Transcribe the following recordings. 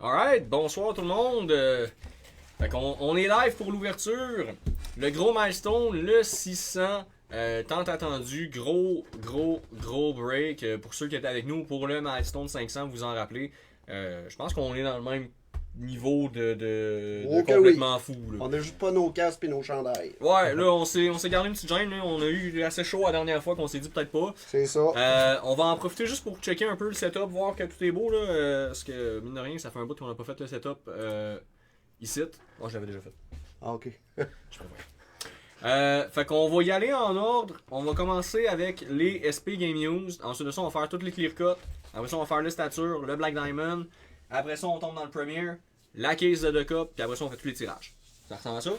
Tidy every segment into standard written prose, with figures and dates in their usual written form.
Alright, bonsoir tout le monde. On est live pour l'ouverture. Le gros milestone, le 600, tant attendu. Gros break. Pour ceux qui étaient avec nous pour le milestone 500, vous en rappelez. Je pense qu'on est dans le même niveau de complètement fou. Là. On n'a juste pas nos casques et nos chandails. Ouais, là, on s'est gardé une petite gêne. Là. On a eu assez chaud la dernière fois qu'on s'est dit peut-être pas. C'est ça. On va en profiter juste pour checker un peu le setup, voir que tout est beau. Là, parce que, mine de rien, ça fait un bout qu'on n'a pas fait le setup ici. Oh, je l'avais déjà fait. Ah, ok. Je préfère. Fait qu'on va y aller en ordre. On va commencer avec les SP Game News. Ensuite de ça, on va faire toutes les clear cuts. Après ça, on va faire le stature, le Black Diamond. Après ça, on tombe dans le Premier, la case de The Cup. Puis après ça, on fait tous les tirages. Ça ressemble à ça?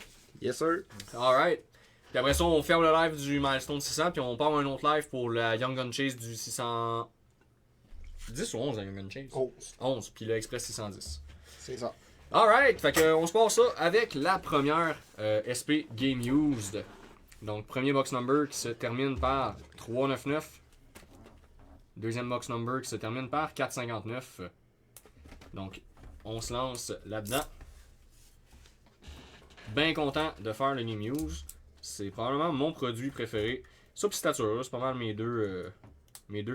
Yes, sir. Alright. Puis après ça, on ferme le live du Milestone 600. Puis on part un autre live pour la Young Gun Chase du 600. 10 ou 11 la Young Gun Chase? 11. 11. Puis le Express 610. C'est ça. Alright, fait que on se passe ça avec la première SP Game Used. Donc premier box number qui se termine par 399. Deuxième box number qui se termine par 459. Donc on se lance là-dedans. Bien content de faire le Game Used. C'est probablement mon produit préféré. Ça pis stature, c'est pas mal mes deux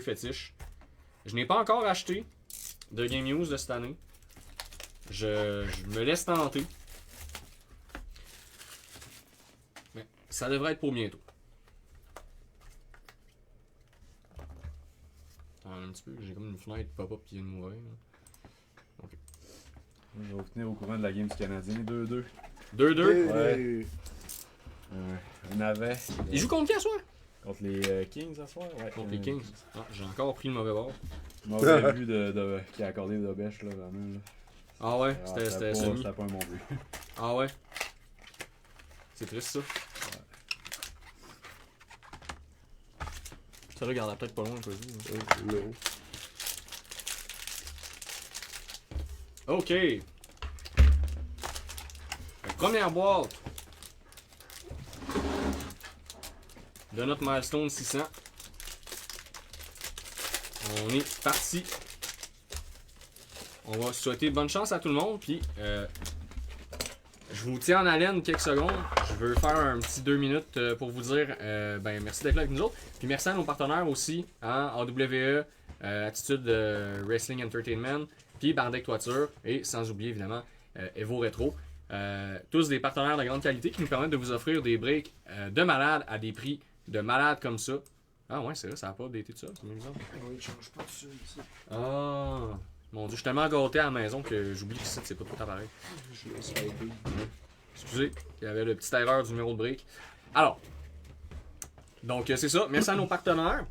fétiches. Je n'ai pas encore acheté de Game Used de cette année. Je me laisse tenter. Mais ça devrait être pour bientôt. Attends un petit peu, j'ai comme une fenêtre pop-up qui vient de mourir. Okay. Je vais vous tenir au courant de la game du Canadien. 2-2. 2-2. Ouais. On avait. Il joue contre qui à soir? Contre les Kings à soir? Ouais. Contre les Kings. Ah, j'ai encore pris le mauvais bord. Mauvais but qui a accordé de Bêche là, vraiment. Là. Ah ouais, c'était semi. C'était pas un bon but. Ah ouais. C'est triste ça. Ouais. Ça regarde peut-être pas loin un peu. Non. Ok. La première boîte de notre milestone 600. On est parti. On va souhaiter bonne chance à tout le monde. Puis, je vous tiens en haleine quelques secondes. Je veux faire un petit 2 minutes pour vous dire merci d'être là avec nous autres. Puis merci à nos partenaires aussi, hein, AWE, Attitude Wrestling Entertainment, puis Bardec Toiture, et sans oublier évidemment Evo Retro. Tous des partenaires de grande qualité qui nous permettent de vous offrir des breaks de malade à des prix de malade comme ça. Ah ouais, c'est vrai, ça n'a pas d'été de ça, c'est bizarre. Oui, je change pas de ça ici. Ah, mon dieu, je suis tellement gâté à la maison que j'oublie que c'est pas tout appareil. Je laisse aider. Excusez, il y avait le petite erreur du numéro de break. Alors, donc c'est ça. Merci à nos partenaires.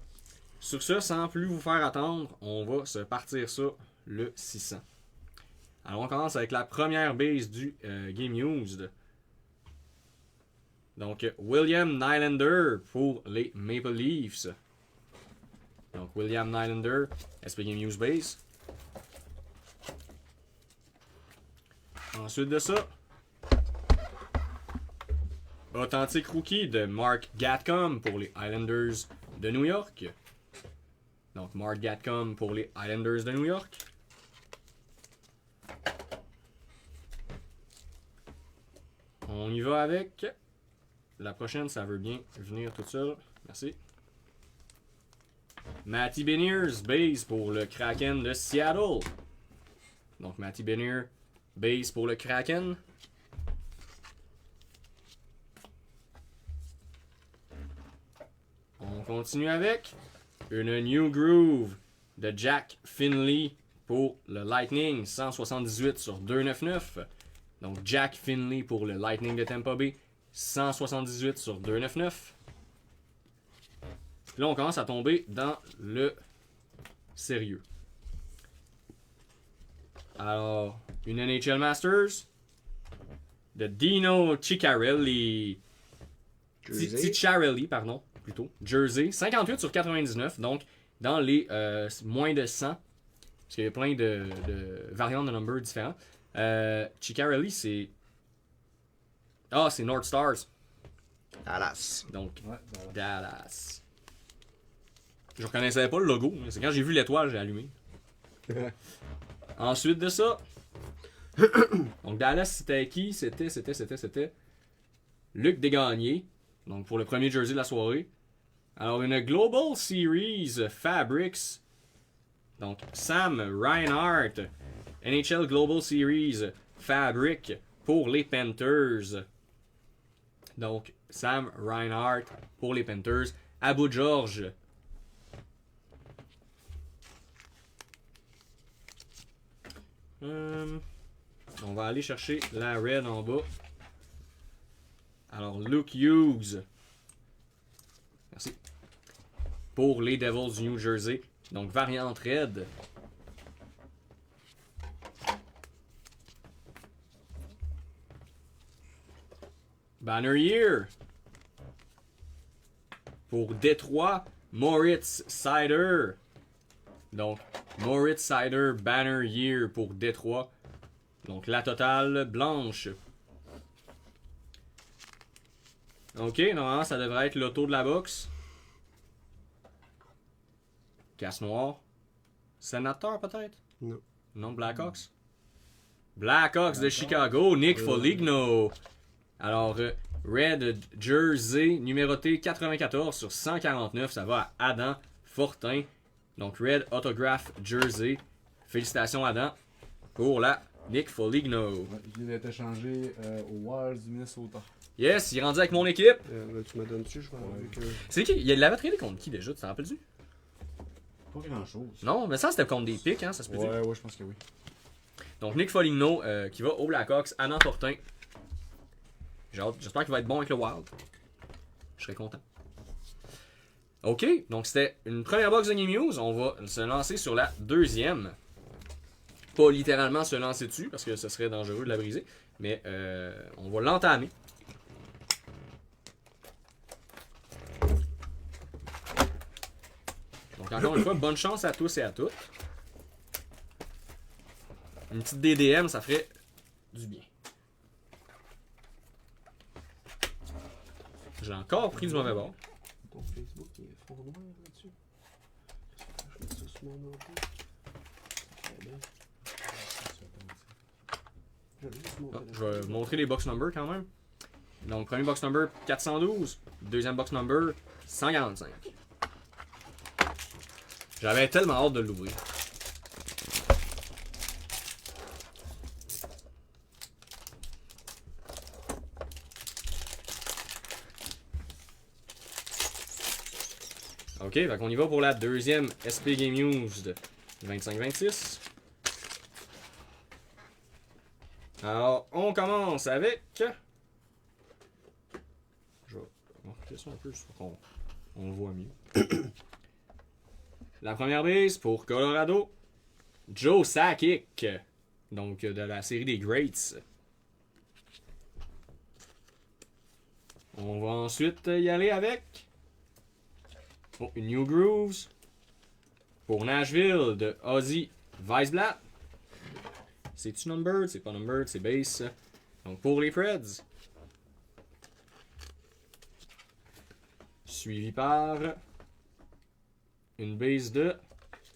Sur ce, sans plus vous faire attendre, on va se partir ça le 600. Alors, on commence avec la première base du Game Used. Donc, William Nylander pour les Maple Leafs. Donc, William Nylander, SP Game Used base. Ensuite de ça, Authentic Rookie de Mark Gatcomb pour les Islanders de New York. Donc Mark Gatcomb pour les Islanders de New York. On y va avec la prochaine, ça veut bien venir toute seule. Merci. Matty Beniers, base pour le Kraken de Seattle. Donc Matty Beniers, base pour le Kraken. On continue avec une New Groove de Jack Finley pour le Lightning, 178 sur 299. Donc Jack Finley pour le Lightning de Tampa Bay, 178 sur 299. Là, on commence à tomber dans le sérieux. Alors, une NHL Masters de Dino Ciccarelli. Ciccarelli, pardon, plutôt. Jersey, 58 sur 99, donc dans les moins de 100. Parce qu'il y a plein de variantes de numbers différents. Ciccarelli, c'est... Ah, c'est North Stars. Dallas. Donc, Ouais, Dallas. Je reconnaissais pas le logo. C'est quand j'ai vu l'étoile, j'ai allumé. Ensuite de ça, Donc Dallas, c'était qui? C'était Luc Desgagnés. Donc pour le premier jersey de la soirée. Alors une Global Series Fabrics. Donc Sam Reinhart. NHL Global Series Fabric pour les Panthers. Donc Sam Reinhart pour les Panthers. Abu George. On va aller chercher la red en bas. Alors, Luke Hughes. Merci. Pour les Devils du New Jersey. Donc, variante red. Banner Year. Pour Détroit, Moritz Seider. Donc, Moritz Seider Banner Year pour Détroit. Donc, la totale blanche. Ok, normalement, ça devrait être l'auto de la boxe. Casse noire. Sénateur, peut-être? Non. Non, Blackhawks? Blackhawks de Chicago, Nick Foligno. Alors, Red Jersey, numéroté 94 sur 149. Ça va à Adam Fortin. Donc, Red Autograph Jersey. Félicitations, Adam, pour la Nick Foligno. Ouais, il vient d'être échangé au Wild du Minnesota. Yes, il est rendu avec mon équipe. Là, tu me donnes dessus, je vais avec. C'est qui? Il l'avait tradé contre qui déjà? Tu t'en rappelles-tu? Pas grand chose. Non, mais ça c'était contre des pics, hein, ça se peut dire. Ouais, je pense que oui. Donc Nick Foligno qui va au Blackhawks, Adam Fortin. J'espère qu'il va être bon avec le Wild. Je serais content. Ok, donc c'était une première box de Game News. On va se lancer sur la deuxième. Pas littéralement se lancer dessus parce que ce serait dangereux de la briser. Mais on va l'entamer. Donc encore une fois, bonne chance à tous et à toutes. Une petite DDM, ça ferait du bien. J'ai encore pris du mauvais bord. Ton Facebook, il est fond noir là-dessus. Je mets ça sur mon ordi. Je vais vous montrer les box numbers quand même. Donc, premier box number 412. Deuxième box number 145. J'avais tellement hâte de l'ouvrir. Ok, fait qu'on y va pour la deuxième SP Game News de 25-26. Alors, on commence avec... Je vais remonter ça un peu pour qu'on le voit mieux. La première base pour Colorado, Joe Sakic, donc de la série des Greats. On va ensuite y aller avec une New Grooves pour Nashville de Ozzy Weisblatt. C'est-tu numbered? C'est pas numbered, c'est base. Donc pour les Preds. Suivi par une base de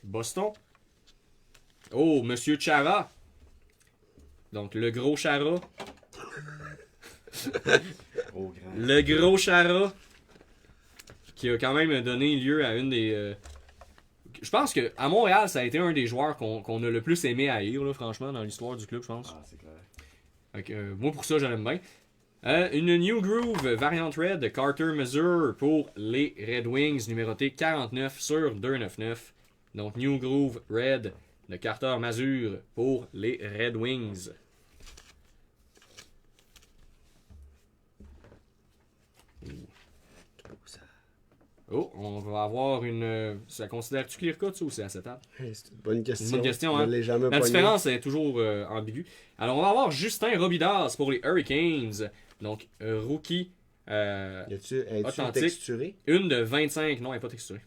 Boston. Oh, Monsieur Chara. Donc le gros Chara. Oh, grand. Le gros Chara. Qui a quand même donné lieu à une des... Je pense que à Montréal, ça a été un des joueurs qu'on a le plus aimé haïr, là, franchement, dans l'histoire du club, je pense. Ah, c'est clair. Donc, moi, pour ça, je l'aime bien. Une New Groove Variant Red de Carter Mazur pour les Red Wings, numéroté 49 sur 299. Donc, New Groove Red de Carter Mazur pour les Red Wings. Oh, on va avoir une... Ça considère-tu clear cut, ça, ou c'est acétate? Hey, c'est une bonne question. C'est une bonne question, hein? Je l'ai jamais La pogné. différence est toujours ambiguë. Alors, on va avoir Justin Robidas pour les Hurricanes. Donc, rookie. Es-tu authentique. texturé? Une de 25. Non, elle n'est pas texturée.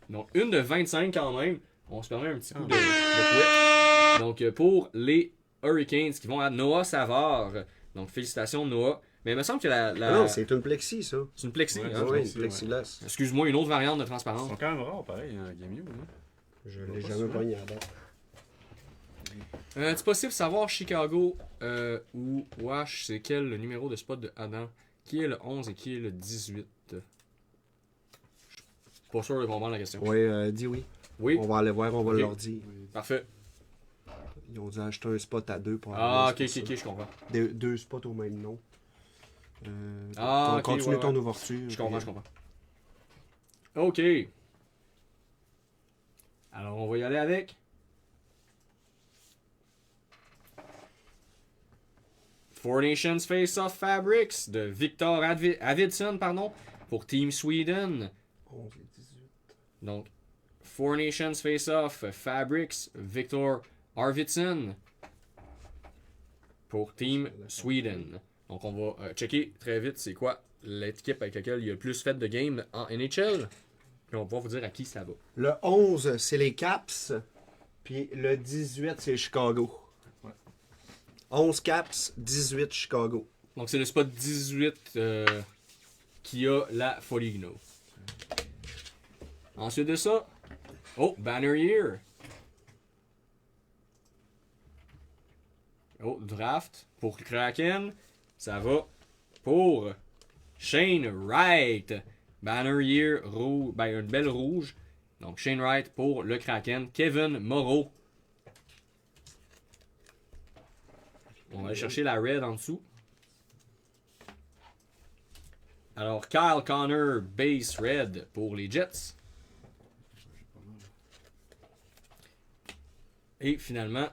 Donc, une de 25 quand même. On se permet un petit coup de quick. Donc, pour les Hurricanes qui vont à Noah Savard. Donc, félicitations, Noah. Mais il me semble que la... Ah non, c'est une plexi, ça. C'est une plexi. Ouais, hein? Oui, plexi, une plexiglas. Excuse-moi, une autre variante de Ils transparence. sont quand même rares, pareil, en Game U. Hein? Je Pas l'ai sûr. jamais pogné à date. C'est possible de savoir Chicago ou Wash, c'est quel le numéro de spot de Adam? Qui est le 11 et qui est le 18? Je suis pas sûr de comprendre la question. Ouais, dis oui. Oui? On va aller voir, on va Ok. leur dire. Parfait. Ils ont dit acheter un spot à 2 pour Ah, aller, ok, c'est ok, pour je comprends. ça. Deux spots au même nom. Ah, ok, Continue ouais, ton ouais. ouverture. Je comprends, je comprends. Ok. Alors, on va y aller avec. Four Nations Face-Off Fabrics de Victor Arvidsson, pardon, pour Team Sweden. 11 et 18. Donc, Four Nations Face-Off Fabrics, Victor Arvidsson pour Team Sweden. Donc, on va checker très vite c'est quoi l'équipe avec laquelle il y a le plus fait de games en NHL. Puis on va pouvoir vous dire à qui ça va. Le 11, c'est les Caps. Puis le 18, c'est Chicago. Ouais. 11 Caps, 18 Chicago. Donc, c'est le spot 18 qui a la Foligno. Ensuite de ça, oh, Banner Year. Oh, Draft pour Kraken. Ça va pour Shane Wright. Banner Year, une belle rouge. Donc, Shane Wright pour le Kraken. Kevin Moreau. On va aller chercher la red en dessous. Alors, Kyle Connor, base red pour les Jets. Et finalement,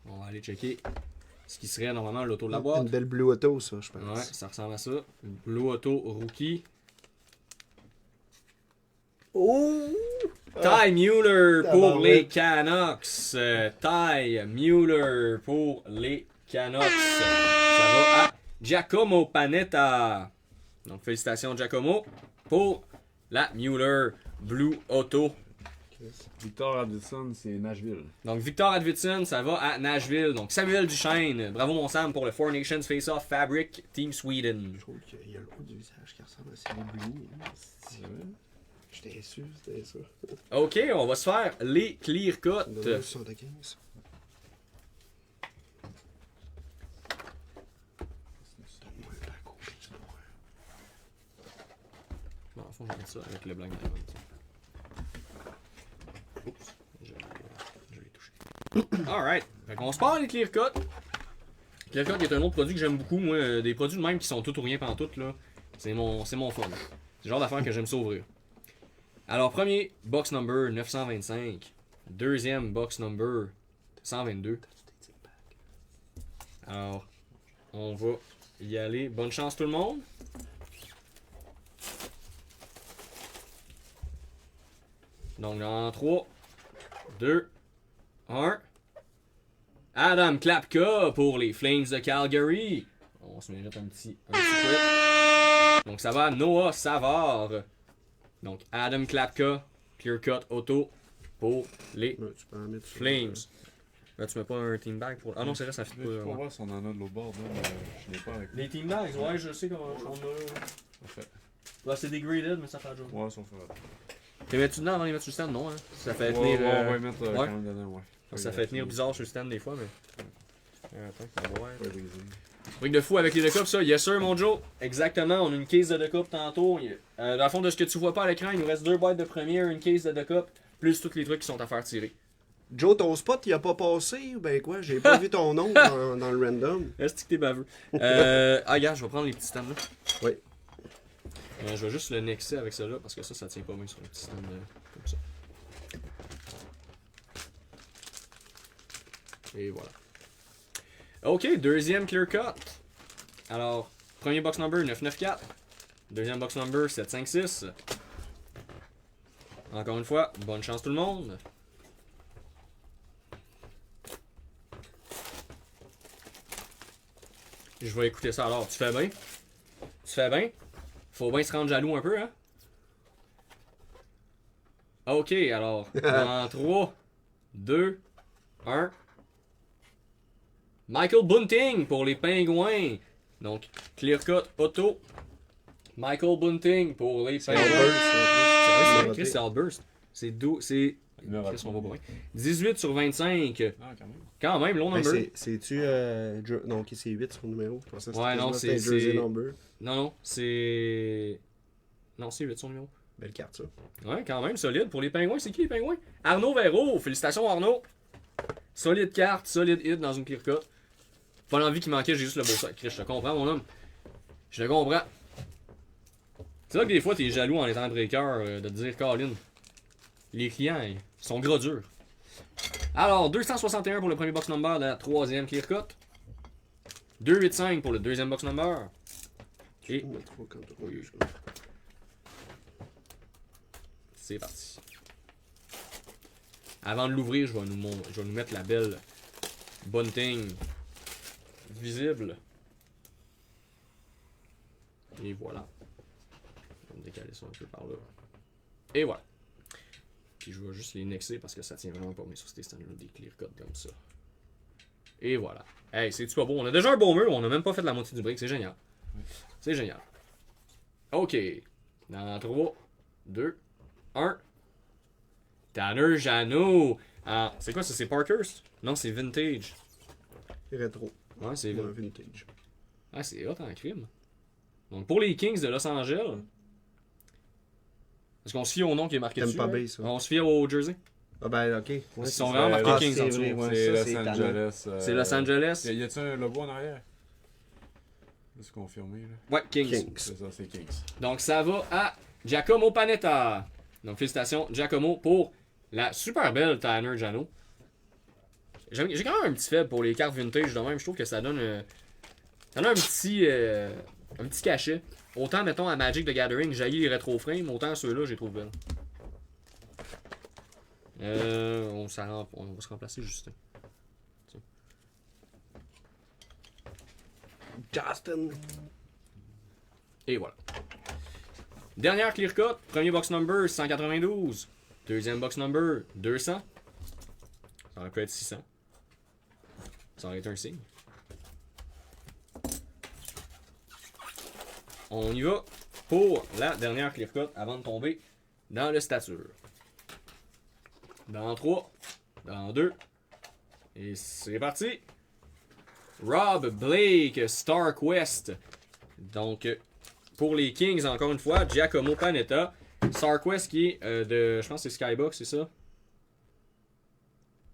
on va aller checker ce qui serait normalement l'auto de la boîte. Une belle Blue Auto, ça, je pense. Ouais, ça ressemble à ça. Une Blue Auto Rookie. Oh! Ty Mueller pour tabarouette. les Canucks. Ty Mueller pour les Canucks. Ça va à Giacomo Panetta. Donc, félicitations Giacomo pour la Mueller Blue Auto. Victor Arvidsson, c'est Nashville. Donc, Victor Arvidsson, ça va à Nashville. Donc, Samuel Duchesne. Bravo, mon Sam, pour le Four Nations Face-Off Fabric Team Sweden. Je trouve qu'il y a le haut du visage qui ressemble à celui de Blue. C'est vrai? J'étais sûr, c'était ça. OK, on va se faire les clear cut. De 75. Donne-moi un pack au pire, Bon, faut que je mette ça avec le blanc d'avant. Oups, je l'ai touché. Alright, fait qu'on se part les clear cut. Clear cut est un autre produit que j'aime beaucoup. Moi, des produits de même qui sont tout ou rien pantoute, là. C'est mon fun. C'est le genre d'affaire que j'aime s'ouvrir. Alors, premier box number 925. Deuxième box number 122. Alors, on va y aller. Bonne chance tout le monde. Donc, dans 3, 2, 1. Adam Klapka pour les Flames de Calgary. On se mérite un petit quit. Donc, ça va à Noah Savard. Donc, Adam Klapka, Clear Cut Auto pour les Ouais, tu peux en mettre sur- Flames. Là, tu mets pas un team bag pour. Ah non, c'est vrai, ça fit Je pas. vais Ouais. voir si on en a de l'autre bord, là, mais je l'ai pas avec moi. Les team bags, ouais, je sais comment on a. Parfait. Là, c'est degraded, mais ça fait le job. Ouais, ça fait. T'es mets-tu dedans avant de les mettre sur le stand? Non, hein. Ça fait Ouais, tenir. ouais, on va y mettre ouais. quand même dedans, ouais. Ça fait tenir bizarre sur le stand des fois, mais. Attends, on va voir. Ouais, brisé. Truc de fou avec les découpes, ça. Yes, sir, mon Joe. Exactement, on a une case de découpe tantôt. Dans le fond, de ce que tu vois pas à l'écran, il nous reste 2 boîtes de première, une case de découpe, plus tous les trucs qui sont à faire tirer. Joe, ton spot, il a pas passé ou ben quoi? J'ai pas vu ton nom dans le random. Est-ce que t'es baveux? Regarde, je vais prendre les petits stands là. Oui. Je vais juste le nexer avec ça là, parce que ça tient pas bien sur les petits stands comme ça. Et voilà. Ok, deuxième clear cut. Alors, premier box number 994. Deuxième box number 756. Encore une fois, bonne chance tout le monde. Je vais écouter ça alors. Tu fais bien? Tu fais bien? Faut bien se rendre jaloux un peu, hein? Ok, alors, dans 3, 2, 1. Michael Bunting pour les Pingouins. Donc, clear cut auto. Michael Bunting pour les C'est Pingouins. Alburst, C'est en plus. écrit, c'est Alburst. C'est Chris, on va pas bien. 18 sur 25. Ah, quand même. Quand même, long Ben, number. c'est-tu. Non, ok, c'est 8 son numéro. Je pensais que Ouais, non, c'était c'est- jersey c'est- number. Non, c'est. Non, c'est 8 son numéro. Belle carte, ça. Ouais, quand même, solide. Pour les Pingouins, c'est qui les Pingouins? Arnaud Véro. Félicitations, Arnaud. Solide carte, solide hit dans une clear cut. Pas l'envie qui manquait, j'ai juste le beau sac. Chris, je te comprends, mon homme. Je te comprends. C'est là que des fois, t'es jaloux en étant breaker de te dire, Colin, les clients, ils sont gros durs. Alors, 261 pour le premier box number de la troisième clear cut. 285 pour le deuxième box number. Et Je peux mettre 3 comme ça. Oui. c'est parti. Avant de l'ouvrir, je vais nous mettre la belle bunting visible. Et voilà. Je vais me décaler ça un peu par là. Et voilà. Puis je vais juste les nexer parce que ça tient vraiment pas bien sur ces stands-là, des clear cuts comme ça. Et voilà. Hey, c'est-tu pas beau? On a déjà un beau mur, on a même pas fait la moitié du break, c'est génial. C'est génial. Ok. Dans 3, 2, 1. Tanner Jeannot. Ah, c'est quoi ça? C'est Parkhurst? Non, c'est Vintage. Rétro. Ouais, c'est Ouais, vintage. Ah, c'est hot en crime. Donc pour les Kings de Los Angeles, est-ce qu'on se fie au nom qui est marqué T'aimes dessus? pas hein? bien, ça. On se fie au jersey? Ah ben, ok. Ouais, Ils c'est sont ça. vraiment marqués Ah, Kings c'est en dessous. vrai, ouais. C'est ça, Los c'est Angeles. C'est Los Angeles. Y a-t-il un logo en arrière? C'est confirmé, là. Ouais, Kings. Kings. C'est ça, c'est Kings. Donc ça va à Giacomo Panetta. Donc félicitations Giacomo pour la super belle Tanner Jeannot. J'ai quand même un petit faible pour les cartes vintage de même. Je trouve que ça donne, ça donne un petit cachet. Autant mettons à Magic the Gathering, j'haïs les rétro frames, autant ceux-là, je les trouve belles. On va se remplacer Justin. Justin. Et voilà. Dernière clear cut. Premier box number 192. Deuxième box number 200. Ça aurait pu être 600. Ça aurait été un signe. On y va pour la dernière clear cut avant de tomber dans le stature. Dans 3, dans 2. Et c'est parti. Rob Blake, Starquest. Donc, pour les Kings, encore une fois, Giacomo Panetta. Starquest qui est de, je pense que c'est Skybox, c'est ça?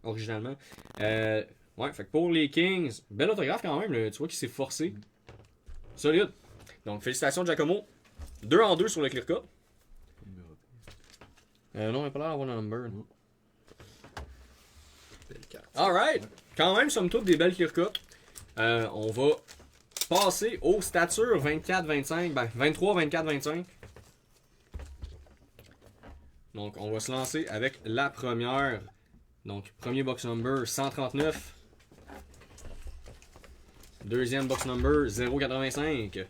Originalement. Ouais, fait que pour les Kings, bel autographe quand même, tu vois qu'il s'est forcé. Solide. Donc, félicitations Giacomo. 2 en 2 sur le clear cut. Non, il n'a pas l'air d'avoir le number. Belle carte. Alright. Quand même, somme toute, des belles clear cut. On va passer aux statures 24-25. Ben, 23-24-25. Donc, on va se lancer avec la première. Donc, premier box number 139. Deuxième box number 0,85.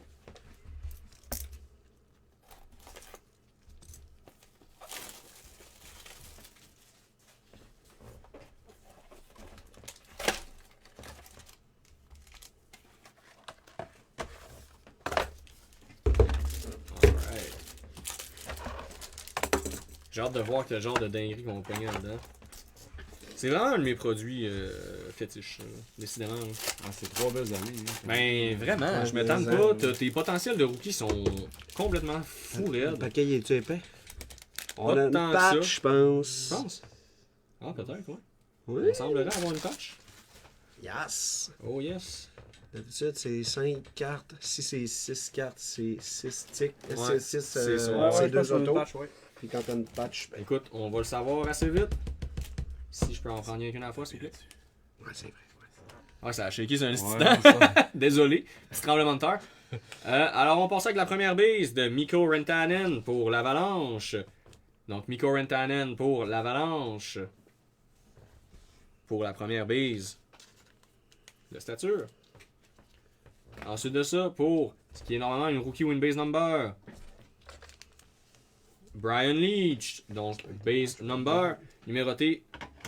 Alright. J'ai hâte de voir quel genre de dinguerie qu'on va pogner là-dedans. C'est vraiment un de mes produits fétiches, décidément. Hein. Ah, c'est 3 belles années. Hein. Ben vraiment, Ouais, je m'étonne mais, pas. Tes potentiels de rookies sont complètement fous Le raides. paquet, il est-tu épais? On Pas a une tant que ça. patch, je pense. Tu penses? Ah, peut-être, ouais. Oui. Il semblerait avoir une patch. Yes. Oh yes. D'habitude, c'est 5 cartes. Si c'est 6 cartes, c'est 6 sticks. Ouais, C'est 6, c'est ça. Ouais, c'est je pense 2 qu'on a une autos. patch, ouais. Puis quand t'as une patch, ben, Écoute, on va le savoir assez vite. Si je peux en prendre rien qu'une à la fois, s'il vous plaît. ouais, c'est vrai. Ouais. Ouais, ça a shaké sur un Ouais, instant. ça. Désolé. Petit tremblement de terre. Alors, on passe avec la première base de Mikko Rantanen pour l'Avalanche. Donc, Mikko Rantanen pour l'Avalanche. Pour la première base de stature. Ensuite de ça, pour ce qui est normalement une rookie win base number. Brian Leach. Donc, base number numéroté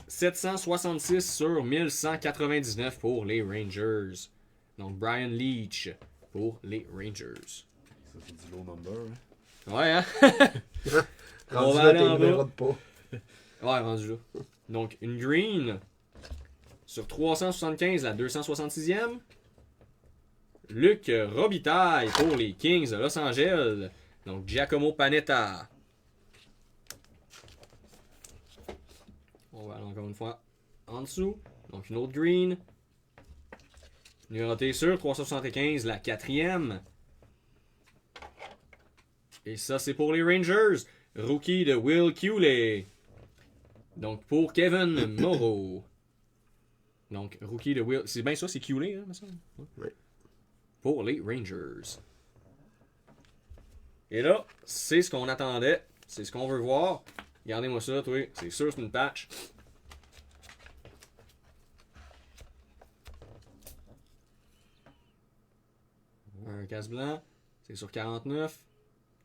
766 sur 1199 pour les Rangers. Donc, Brian Leach pour les Rangers. Ça, c'est du low number. Hein. Ouais, hein? On Rendu va là, aller tes en numéros bas. de pas. Ouais, rendu là. Donc, une green sur 375, la 266e. Luc Robitaille pour les Kings de Los Angeles. Donc, Giacomo Panetta. On va aller encore une fois en dessous. Donc, une autre green. Numéroté sur 375, la 4e. Et ça, c'est pour les Rangers. Rookie de Will Cuyler. Donc, pour Kevin Moreau. Donc, rookie de Will... C'est bien ça, c'est Cuyler, hein, me semble? Ouais. Pour les Rangers. Et là, c'est ce qu'on attendait. C'est ce qu'on veut voir. Regardez-moi ça, toi. C'est sûr, c'est une patch. Un casse blanc. C'est sur 49.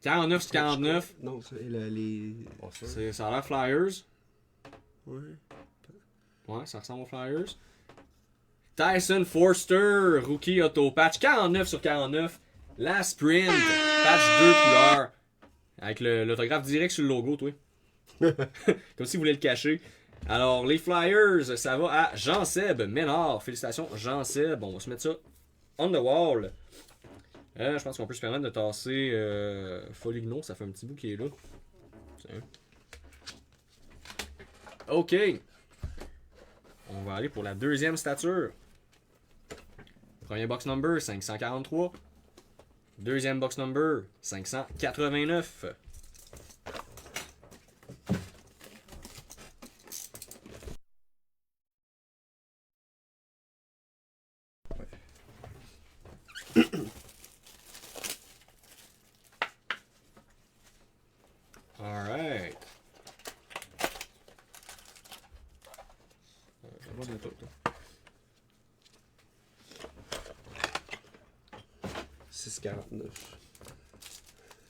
49 sur 49. Non, c'est les. Pas sûr. Ça a l'air Flyers. Ouais. Ouais, ça ressemble aux Flyers. Tyson Forster, rookie auto patch. 49 sur 49. La Sprint. Patch 2 couleurs. Avec l'autographe direct sur le logo, toi. Comme si vous voulez le cacher. Alors, les Flyers, ça va à Jean-Seb Ménard. Félicitations, Jean-Seb. On va se mettre ça on the wall. Je pense qu'on peut se permettre de tasser Foligno. Ça fait un petit bout qui est là. Tiens. OK. On va aller pour la deuxième stature. Premier box number, 543. Deuxième box number, 589. Alright. Ça va bientôt, toi. 6,49.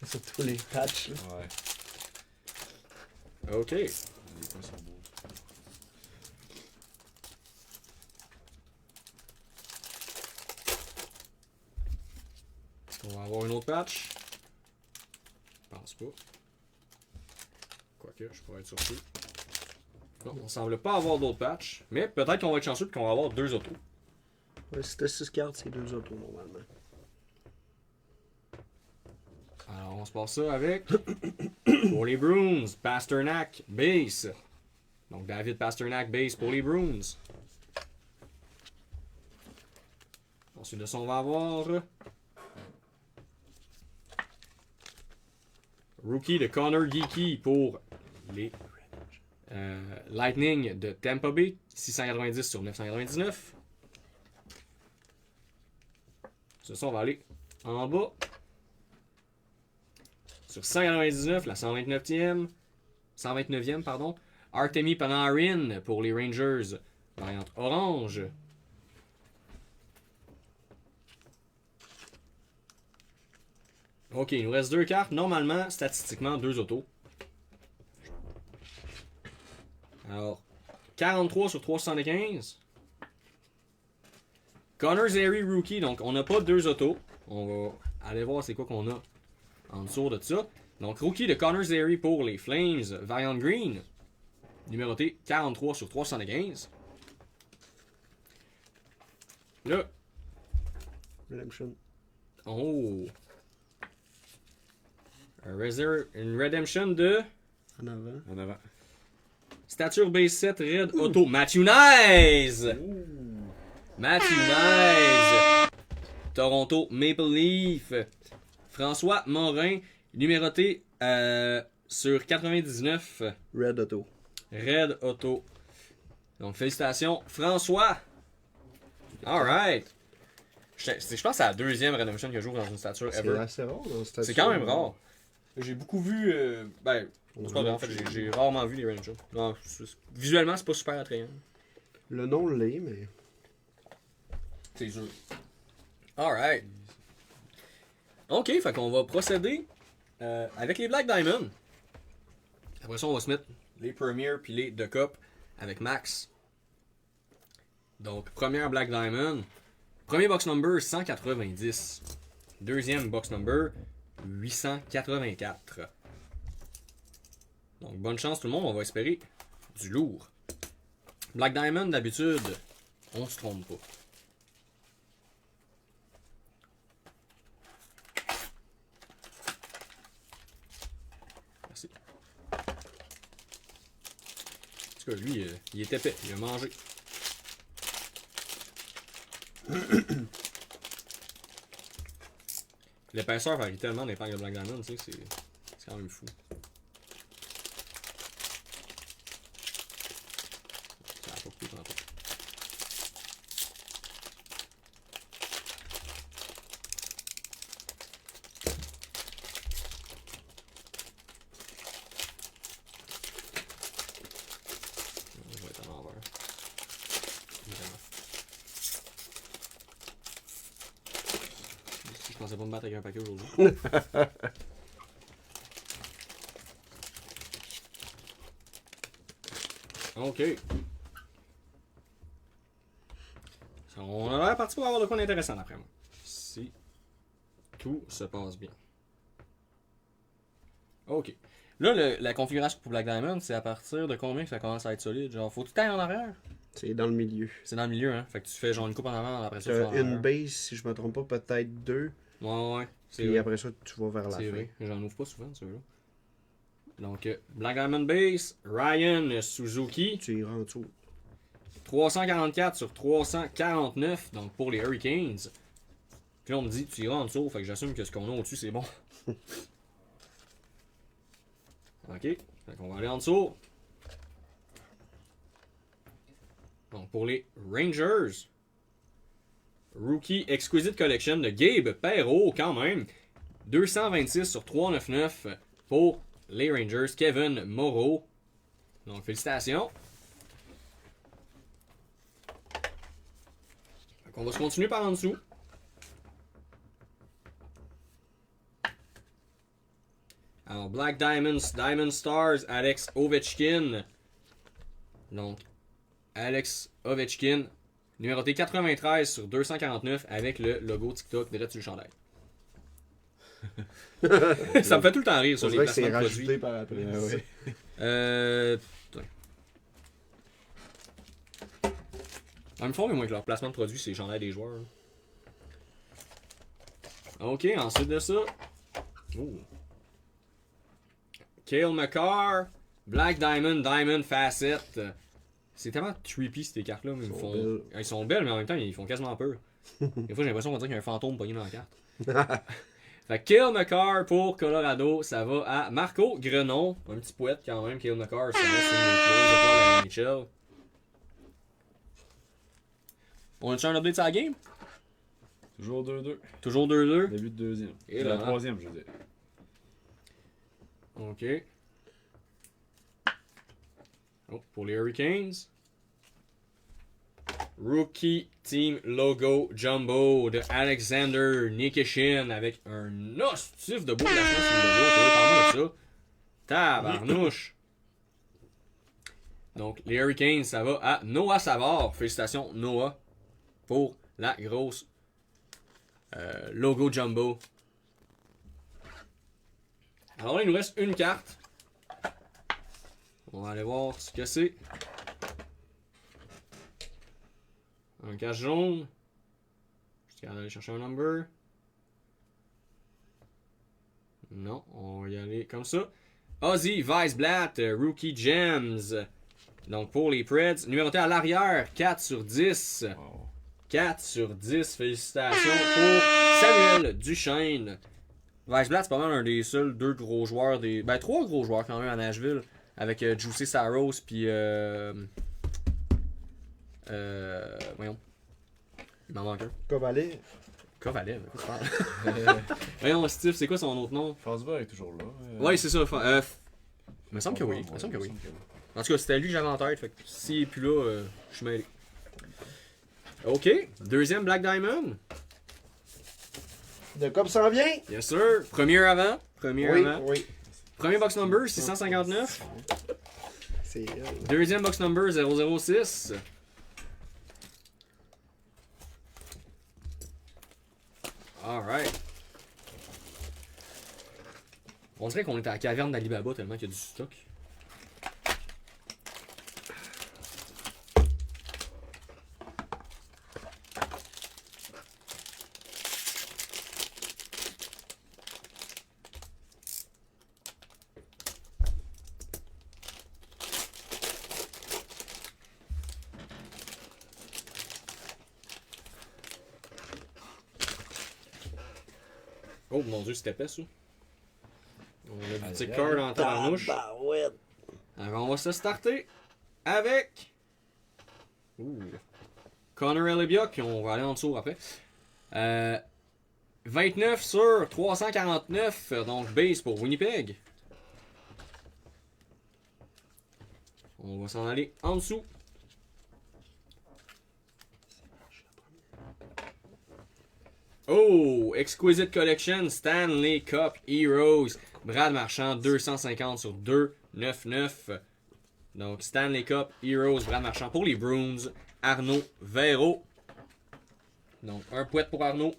Surtout les patchs, là. Ouais. OK. Les points sont beaux. On va avoir une autre patch. Je pense pas. Quoique, je pourrais être surpris. Non, on semble pas avoir d'autres patchs. Mais peut-être qu'on va être chanceux et qu'on va avoir deux autos. Ouais, si t'as 6 cartes, c'est 2 autos normalement. Alors, on se passe ça avec. Pour les Bruins, Pasternak, base. Donc, David Pasternak, base pour les Bruins. Ensuite de ça, on va avoir. Rookie de Connor Geeky pour les Lightning de Tampa Bay. 690 sur 999. Sur ça, on va aller en bas. Sur 199, la 129e. 129e, pardon. Artemi Panarin pour les Rangers. Variante orange. Ok, il nous reste deux cartes. Normalement, statistiquement, deux autos. Alors, 43 sur 375. Connor Zary Rookie. Donc, on n'a pas deux autos. On va aller voir c'est quoi qu'on a en dessous de ça. Donc, Rookie de Connor Zary pour les Flames. Variant Green. Numéroté 43 sur 375. Là. Redemption. Oh. Une Redemption de En avant. En avant. Stature Base 7 Red Auto. Matthew Nice! Matthew Nice! Toronto Maple Leaf. François Morin. Numéroté sur 99. Red Auto. Red Auto. Donc, félicitations, François! Alright! Je pense que c'est la deuxième Redemption que je joue dans une stature C'est ever. assez rare dans cette C'est quand même rare. J'ai beaucoup vu. Ben, c'est pas vrai, en fait, j'ai rarement vu les Redemption. Non, visuellement, c'est pas super attrayant. Le nom l'est, mais. C'est sûr. Alright. Ok, fait qu'on va procéder avec les Black Diamond. Après ça, on va se mettre les Premiers puis les The Cup avec Max. Donc, première Black Diamond. Premier box number 190. Deuxième box number 884. Donc, bonne chance tout le monde. On va espérer du lourd. Black Diamond, d'habitude, on se trompe pas. Merci. En tout cas, lui, il est épais, il a mangé. L'épaisseur varie tellement des packs de Black Diamond, tu sais, c'est quand même fou. Ça a pas coupé tantôt. Je vais être à l'envers. Évidemment. Je pensais pas me battre avec un paquet aujourd'hui. Ok. On a l'air parti pour avoir de quoi d'intéressant d'après moi. Si tout se passe bien. Ok. Là, la configuration pour Black Diamond, c'est à partir de combien que ça commence à être solide? Genre, faut tout tailler en arrière? C'est dans le milieu. C'est dans le milieu, hein? Fait que tu fais genre une coupe en avant, après ça, tu Tu vas en as une arrière. base, si je me trompe pas, peut-être 2. Ouais. C'est Puis vrai. après ça, tu vas vers la C'est fin. vrai. J'en ouvre pas souvent, ceux-là. Donc, Black Diamond Base, Ryan Suzuki. Tu iras en dessous. 344 sur 349, donc pour les Hurricanes. Puis là, on me dit, tu iras en dessous, fait que j'assume que ce qu'on a au-dessus, c'est bon. Ok, fait qu'on va aller en dessous. Donc pour les Rangers, Rookie Exquisite Collection de Gabe Perreault, quand même. 226 sur 399 pour les Rangers, Kevin Moreau. Donc félicitations. On va se continuer par en dessous. Alors, Black Diamonds, Diamond Stars, Alex Ovechkin. Donc, Alex Ovechkin, numéroté 93 sur 249 avec le logo TikTok direct sur le chandail. Ça me fait tout le temps rire sur On les dirait que placements c'est de produits. rajouté par après. Ah ouais. Putain. En même temps, mais moins que leur placement de produits, c'est les chandails des joueurs. Ok, ensuite de ça. Oh. Cale Makar, Black Diamond, Diamond Facet. C'est tellement trippy ces cartes-là, mais ils sont belles, mais en même temps, ils font quasiment peur. Des fois, j'ai l'impression qu'on dirait qu'il y a un fantôme pogné dans la carte. Fait que Cale Makar pour Colorado, ça va à Marco Grenon. Un petit poète quand même, Cale Makar, ça va sur les closes de la NHL. On a-tu un update sur la game? Toujours 2-2. Toujours 2-2. Début de deuxième. Et C'est là, la troisième, je veux dire. Ok. Oh, pour les Hurricanes. Rookie Team Logo Jumbo de Alexander Nikishin avec un hostif de beau placement sur le logo. Tu vois, parle-moi de ça. Tabarnouche. Donc, les Hurricanes, ça va à Noah Savard. Félicitations, Noah, pour la grosse logo Jumbo. Alors là, il nous reste une carte. On va aller voir ce que c'est. Un cache jaune. Je suis aller chercher un number. Non, on va y aller comme ça. Ozzy Weisblatt, Rookie Gems. Donc pour les Preds, numéroté à l'arrière, 4 sur 10. Wow. 4 sur 10, félicitations pour Samuel Duchesne. Weisblatt, c'est pas mal un des seuls deux gros joueurs, ben 3 gros joueurs quand même à Nashville, avec Juicy Saros, puis voyons, il m'en manque un. Kovalev. Kovalev, de quoi tu parles? Voyons, Steve, c'est quoi son autre nom? Forsberg est toujours là. Ouais, c'est ça. Il me semble que oui. Il me semble que oui. En tout cas, c'était lui que j'avais en tête. Fait que s'il est plus là, je suis mêlé. Ok, deuxième Black Diamond. De comme ça vient? Yes sir. Premier avant. Premier Oui, avant. oui. Premier box number 659. C'est elle. Deuxième box number 006. Alright. On dirait qu'on est à la caverne d'Alibaba tellement qu'il y a du stock. Oh mon dieu, c'était épais ça. On a du tick card en tabarnouche. Alors on va se starter avec Connor Elebia, puis on va aller en dessous après. 29 sur 349, donc base pour Winnipeg. On va s'en aller en dessous. Oh! Exquisite Collection, Stanley Cup Heroes, Brad Marchand, 250 sur 299. Donc Stanley Cup Heroes, Brad Marchand pour les Bruins, Arnaud Véro. Donc un pouet pour Arnaud.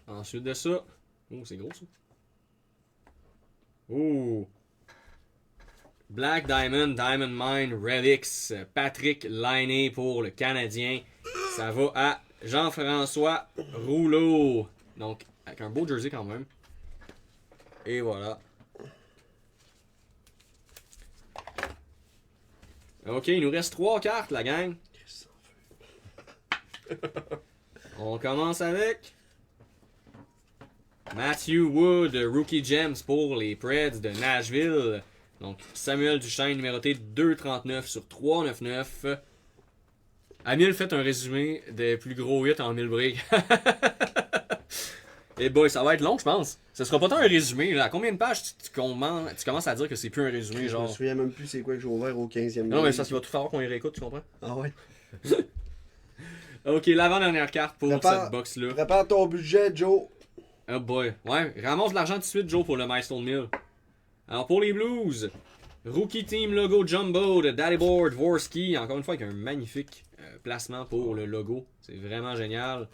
Ensuite de ça, oh c'est gros ça. Oh! Black Diamond, Diamond Mine, Relics, Patrick Laine pour le Canadien. Ça va à Jean-François Rouleau. Donc, avec un beau jersey quand même. Et voilà. Ok, il nous reste 3 cartes, la gang. On commence avec Matthew Wood, Rookie Gems pour les Preds de Nashville. Donc, Samuel Duchesne, numéroté 239 sur 399. Amil fait un résumé des plus gros hits en 1000 breaks. Et boy, ça va être long, je pense. Ce sera pas tant un résumé. Là. À combien de pages tu commences à dire que c'est plus un résumé, genre? Je me souviens même plus c'est quoi que j'ai ouvert au 15e. Non, mais ça, il va tout falloir qu'on y réécoute, tu comprends? Ah ouais. Ok, l'avant-dernière carte pour cette box-là. Prépare ton budget, Joe. Oh boy. Ouais, ramasse de l'argent tout de suite, Joe, pour le Milestone Mill. Alors, pour les Blues, Rookie Team Logo Jumbo de Dalibor Dvorsky. Encore une fois, avec un magnifique placement pour le logo. C'est vraiment génial.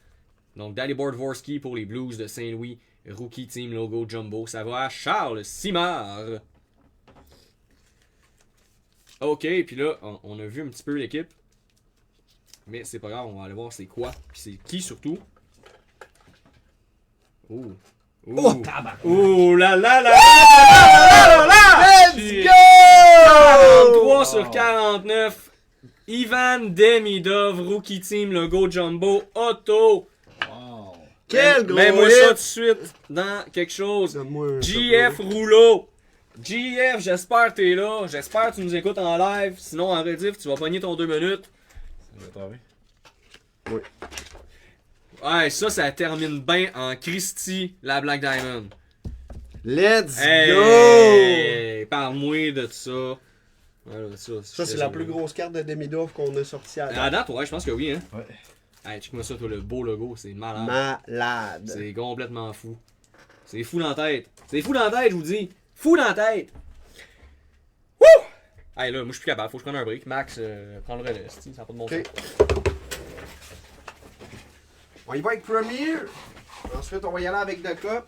Donc, Dalibor Dvorsky pour les Blues de Saint-Louis. Rookie Team Logo Jumbo. Ça va à Charles Simard. Ok, puis là, on a vu un petit peu l'équipe. Mais c'est pas grave, on va aller voir c'est quoi. Puis c'est qui surtout. Oh! Oh, tabac! Oh là là là là là! Let's go! 43 sur 49. Ivan Demidov, Rookie Team, Logo Jumbo, Auto. Wow. Quel gros Mets-moi hit! ça tout de suite dans quelque chose. Donne-moi un JF Rouleau. JF, j'espère que t'es là. J'espère que tu nous écoutes en live. Sinon, en rediff, tu vas pogner ton 2 minutes. Ça va travailler. Oui. Ouais, ça termine bien en Christie, la Black Diamond. Let's Hey! go! Parle-moi de ça. Voilà, Ça, c'est la plus grosse carte de Demidov qu'on a sortie à À date, ouais, je pense que oui, hein. Ouais. Hey, check-moi ça, toi, le beau logo, c'est malade. Malade. C'est complètement fou. C'est fou dans la tête. C'est fou dans la tête, je vous dis. Fou dans la tête. Wouh! Hey, là, moi, je suis plus capable. Faut que je prenne un break. Max, prends le relais. Ça n'a pas de bon sens. Ok. On y va avec Premier. Ensuite, on va y aller avec The Cup.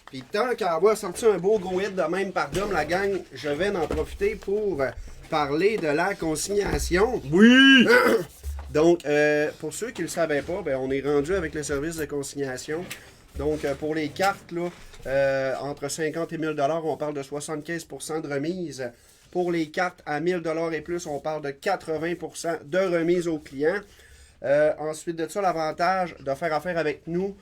Puis tant qu'à avoir sorti un beau gros hit de même par Dom, la gang, je vais en profiter pour parler de la consignation. Oui! Donc, pour ceux qui ne le savaient pas, ben, on est rendu avec le service de consignation. Donc, pour les cartes, là, entre 50 et 1000 $, on parle de 75% de remise. Pour les cartes à 1000 $ et plus, on parle de 80% de remise aux clients. Ensuite de ça, l'avantage de faire affaire avec nous,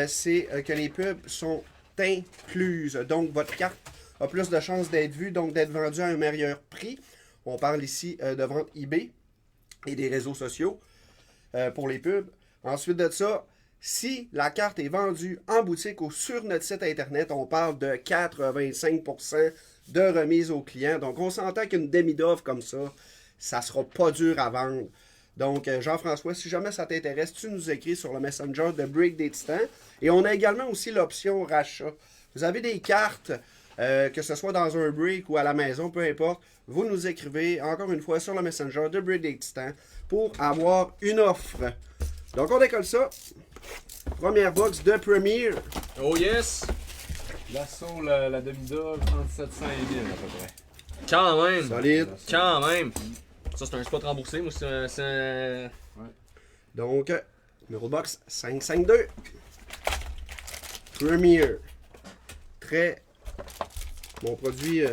c'est que les pubs sont incluses. Donc, votre carte a plus de chances d'être vue, donc d'être vendue à un meilleur prix. On parle ici de vente eBay et des réseaux sociaux pour les pubs. Ensuite de ça, si la carte est vendue en boutique ou sur notre site internet, on parle de 85% de remise aux clients. Donc, on s'entend qu'une Demidov comme ça, ça sera pas dur à vendre. Donc, Jean-François, si jamais ça t'intéresse, tu nous écris sur le Messenger de Break des Titans. Et on a également aussi l'option rachat. Vous avez des cartes, que ce soit dans un break ou à la maison, peu importe. Vous nous écrivez, encore une fois, sur le Messenger de Break des Titans pour avoir une offre. Donc, on décolle ça. Première box de Premier. Oh yes! L'assaut, la demi-dog, 37 5 000 à peu près. Quand même! Solide. Quand même! Ça, c'est un spot remboursé. Moi, c'est un... Donc, numéro de box 552. Premier. Très. Mon produit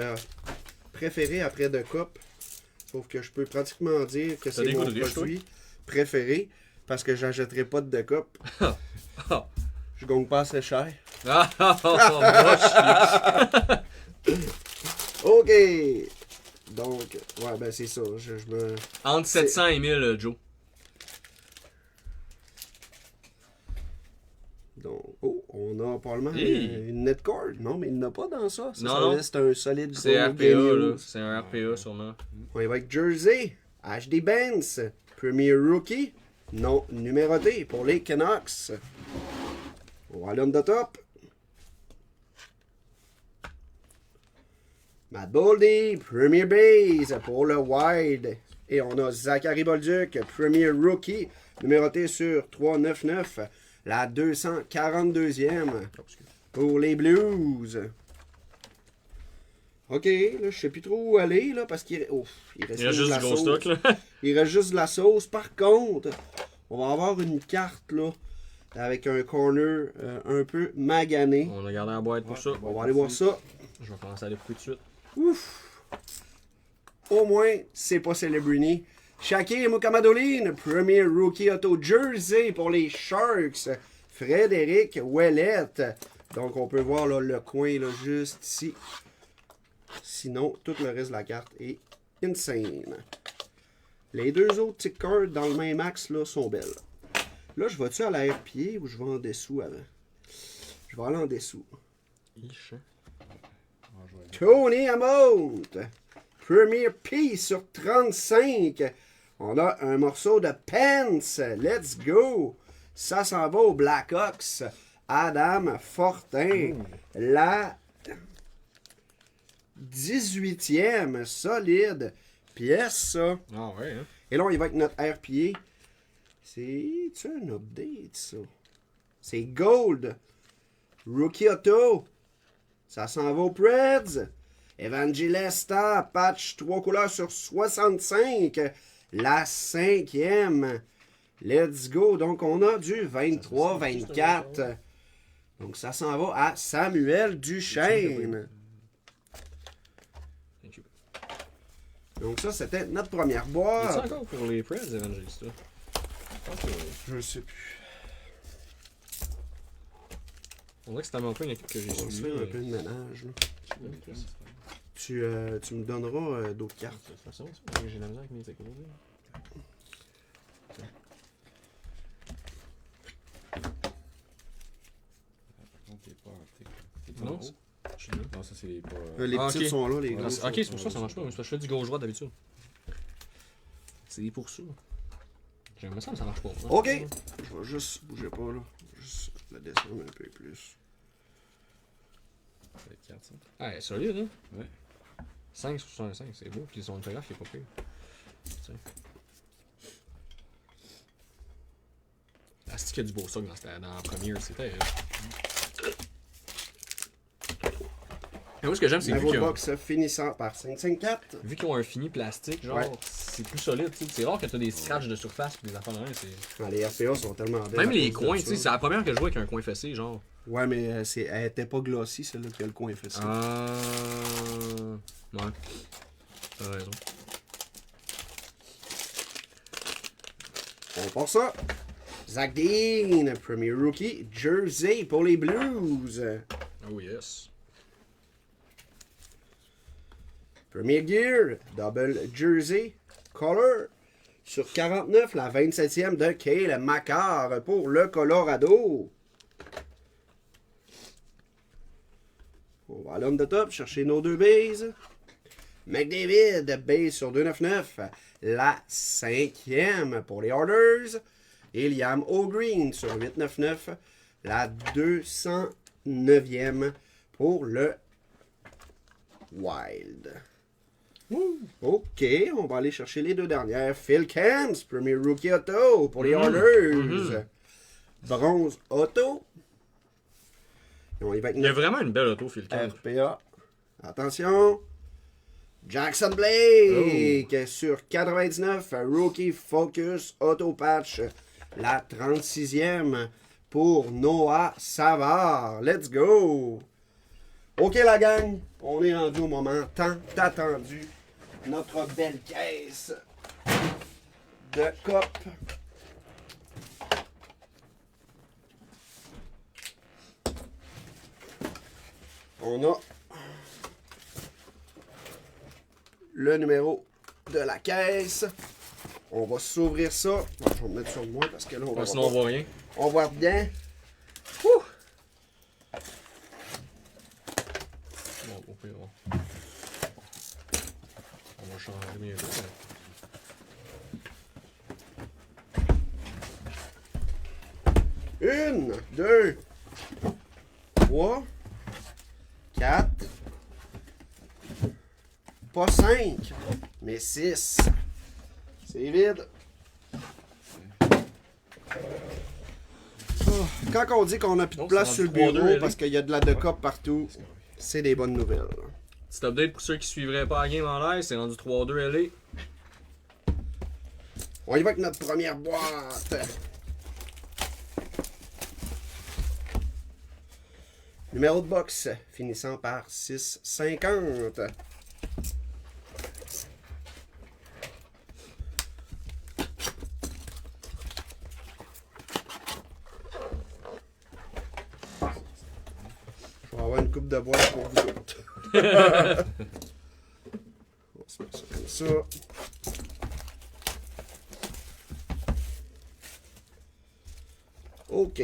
préféré après The Cup. Sauf que je peux pratiquement dire que c'est mon produit préféré. parce que j'achèterai pas de coupe. Ah. Je gagne pas assez cher. OK. Donc, ouais, ben c'est ça. Je me... Entre 700 et 1000, Joe. Donc, oh, on a probablement Hey. une netcord. Non, mais il n'y en a pas dans ça. Ça, Non, ça non. veut dire que c'est un solide C'est Gold RPA, Game là. News. C'est un RPA, sûrement. On y va avec Jersey, HD Benz, Premier Rookie, non numéroté pour les Canucks. On va à l'homme de top. Matt Boldy, Premier Base pour le Wild. Et on a Zachary Bolduc, Premier Rookie, numéroté sur 399, la 242e pour les Blues. OK, là, je sais plus trop où aller, là, parce qu'il il reste Il y a de juste la du gros sauce. stock, là. Il reste juste de la sauce. Par contre, on va avoir une carte, là, avec un corner un peu magané. On a gardé la boîte pour ça. On va aller voir ça. Je vais commencer à aller couper tout de suite. Ouf! Au moins, c'est pas Celebrini. Shakir Mukamadolin, Premier Rookie Auto Jersey pour les Sharks. Frédéric Ouellette. Donc, on peut voir là, le coin là, juste ici. Sinon, tout le reste de la carte est insane. Les deux autres petites cartes dans le même axe là, sont belles. Là, je vais-tu à l'arrière-pied ou je vais en dessous avant? Je vais aller en dessous. Tony Amont, Premier P sur 35. On a un morceau de Pence. Let's go. Ça s'en va aux Blackhawks. Adam Fortin. La 18e. Solide pièce, ça. Ah ouais, hein? Et là, on y va avec notre RPA. C'est-tu un update, ça? C'est Gold. Rookie Auto. Ça s'en va aux Preds. Evangelista, patch 3 couleurs sur 65. La 5e. Let's go. Donc, on a du 23-24. Donc, ça s'en va à Samuel Duchesne. Thank you. Donc, ça, c'était notre première C'est boîte. encore pour les Preds, Evangelista? Je sais plus. On dirait que c'est tellement pas une équipe que j'ai On va se suivie. faire un peu de ménage, là. Tu me donneras d'autres cartes. De toute façon, c'est parce que j'ai la misère avec mes échos. Non, je suis là. Non, ça c'est pas. Les Ah, petites ok. sont là, les Ah, grosses. ok, c'est pour ça que ça marche pas. C'est parce que je fais du gauche-droite d'habitude. C'est pour ça. J'aimerais ça, mais ça marche pas. Hein. Ok! Je vais juste bouger pas là. Juste la descendre un peu plus. Ça va être 4, ça. Ah, elle est solide, hein? Ouais. 5 sur 65, c'est beau. Puis son autographe, il est pas pire. Tiens. Ah, c'est qu'il y a du beau stock dans la première, c'était. Mais moi, ce que j'aime, c'est La vu qu'ils ont, box finissant par 554. vu qu'ils ont un fini plastique, genre, Ouais. c'est plus solide, tu sais. C'est rare que t'as des scratchs de surface pis des affaires de rien, c'est. Ah, les RPA sont tellement belles. Même à les cause de coins, ça. tu sais, c'est la première que je vois avec un coin fessé, genre. Ouais, mais elle était pas glossy, celle-là qui a le coin fait ça. Ah. Ouais. T'as raison. On part ça. Zach Dean, Premier Rookie, Jersey pour les Blues. Oh yes. Premier Gear, Double Jersey, Color. Sur 49, la 27e de Cale Makar pour le Colorado. On va à l'homme de top chercher nos deux bases. McDavid, base sur 299, la 5e pour les Oilers. Et Liam O'Green sur 899, la 209e pour le Wild. OK, on va aller chercher les deux dernières. Phil Camps, Premier Rookie Auto pour les Oilers. Bronze Auto. Et on y va avec Il y a notre vraiment une belle auto, Phil Camp. RPA. Attention. Jackson Blake sur 99. Rookie Focus Auto Patch. La 36e pour Noah Savard. Let's go. OK la gang, on est rendu au moment tant attendu. Notre belle caisse de COP. on a le numéro de la caisse. On va s'ouvrir ça. Bon, je vais me mettre sur moi parce que là, on va Sinon, on voit rien. on voit bien. Bon, au pire, on va changer bientôt. Une, deux, trois, quatre, pas cinq, mais six. C'est vide. Oh, quand on dit qu'on n'a plus de Donc, place c'est sur le rendu 3-2, bureau Ellie. parce qu'il y a de la décope partout, c'est des bonnes nouvelles. Petit update pour ceux qui suivraient pas la game en live, c'est rendu 3-2 LA. On y va avec notre première boîte. Numéro de box finissant par 650. Je vais avoir une coupe de boîte pour vous autres. On va se mettre ça comme ça. OK.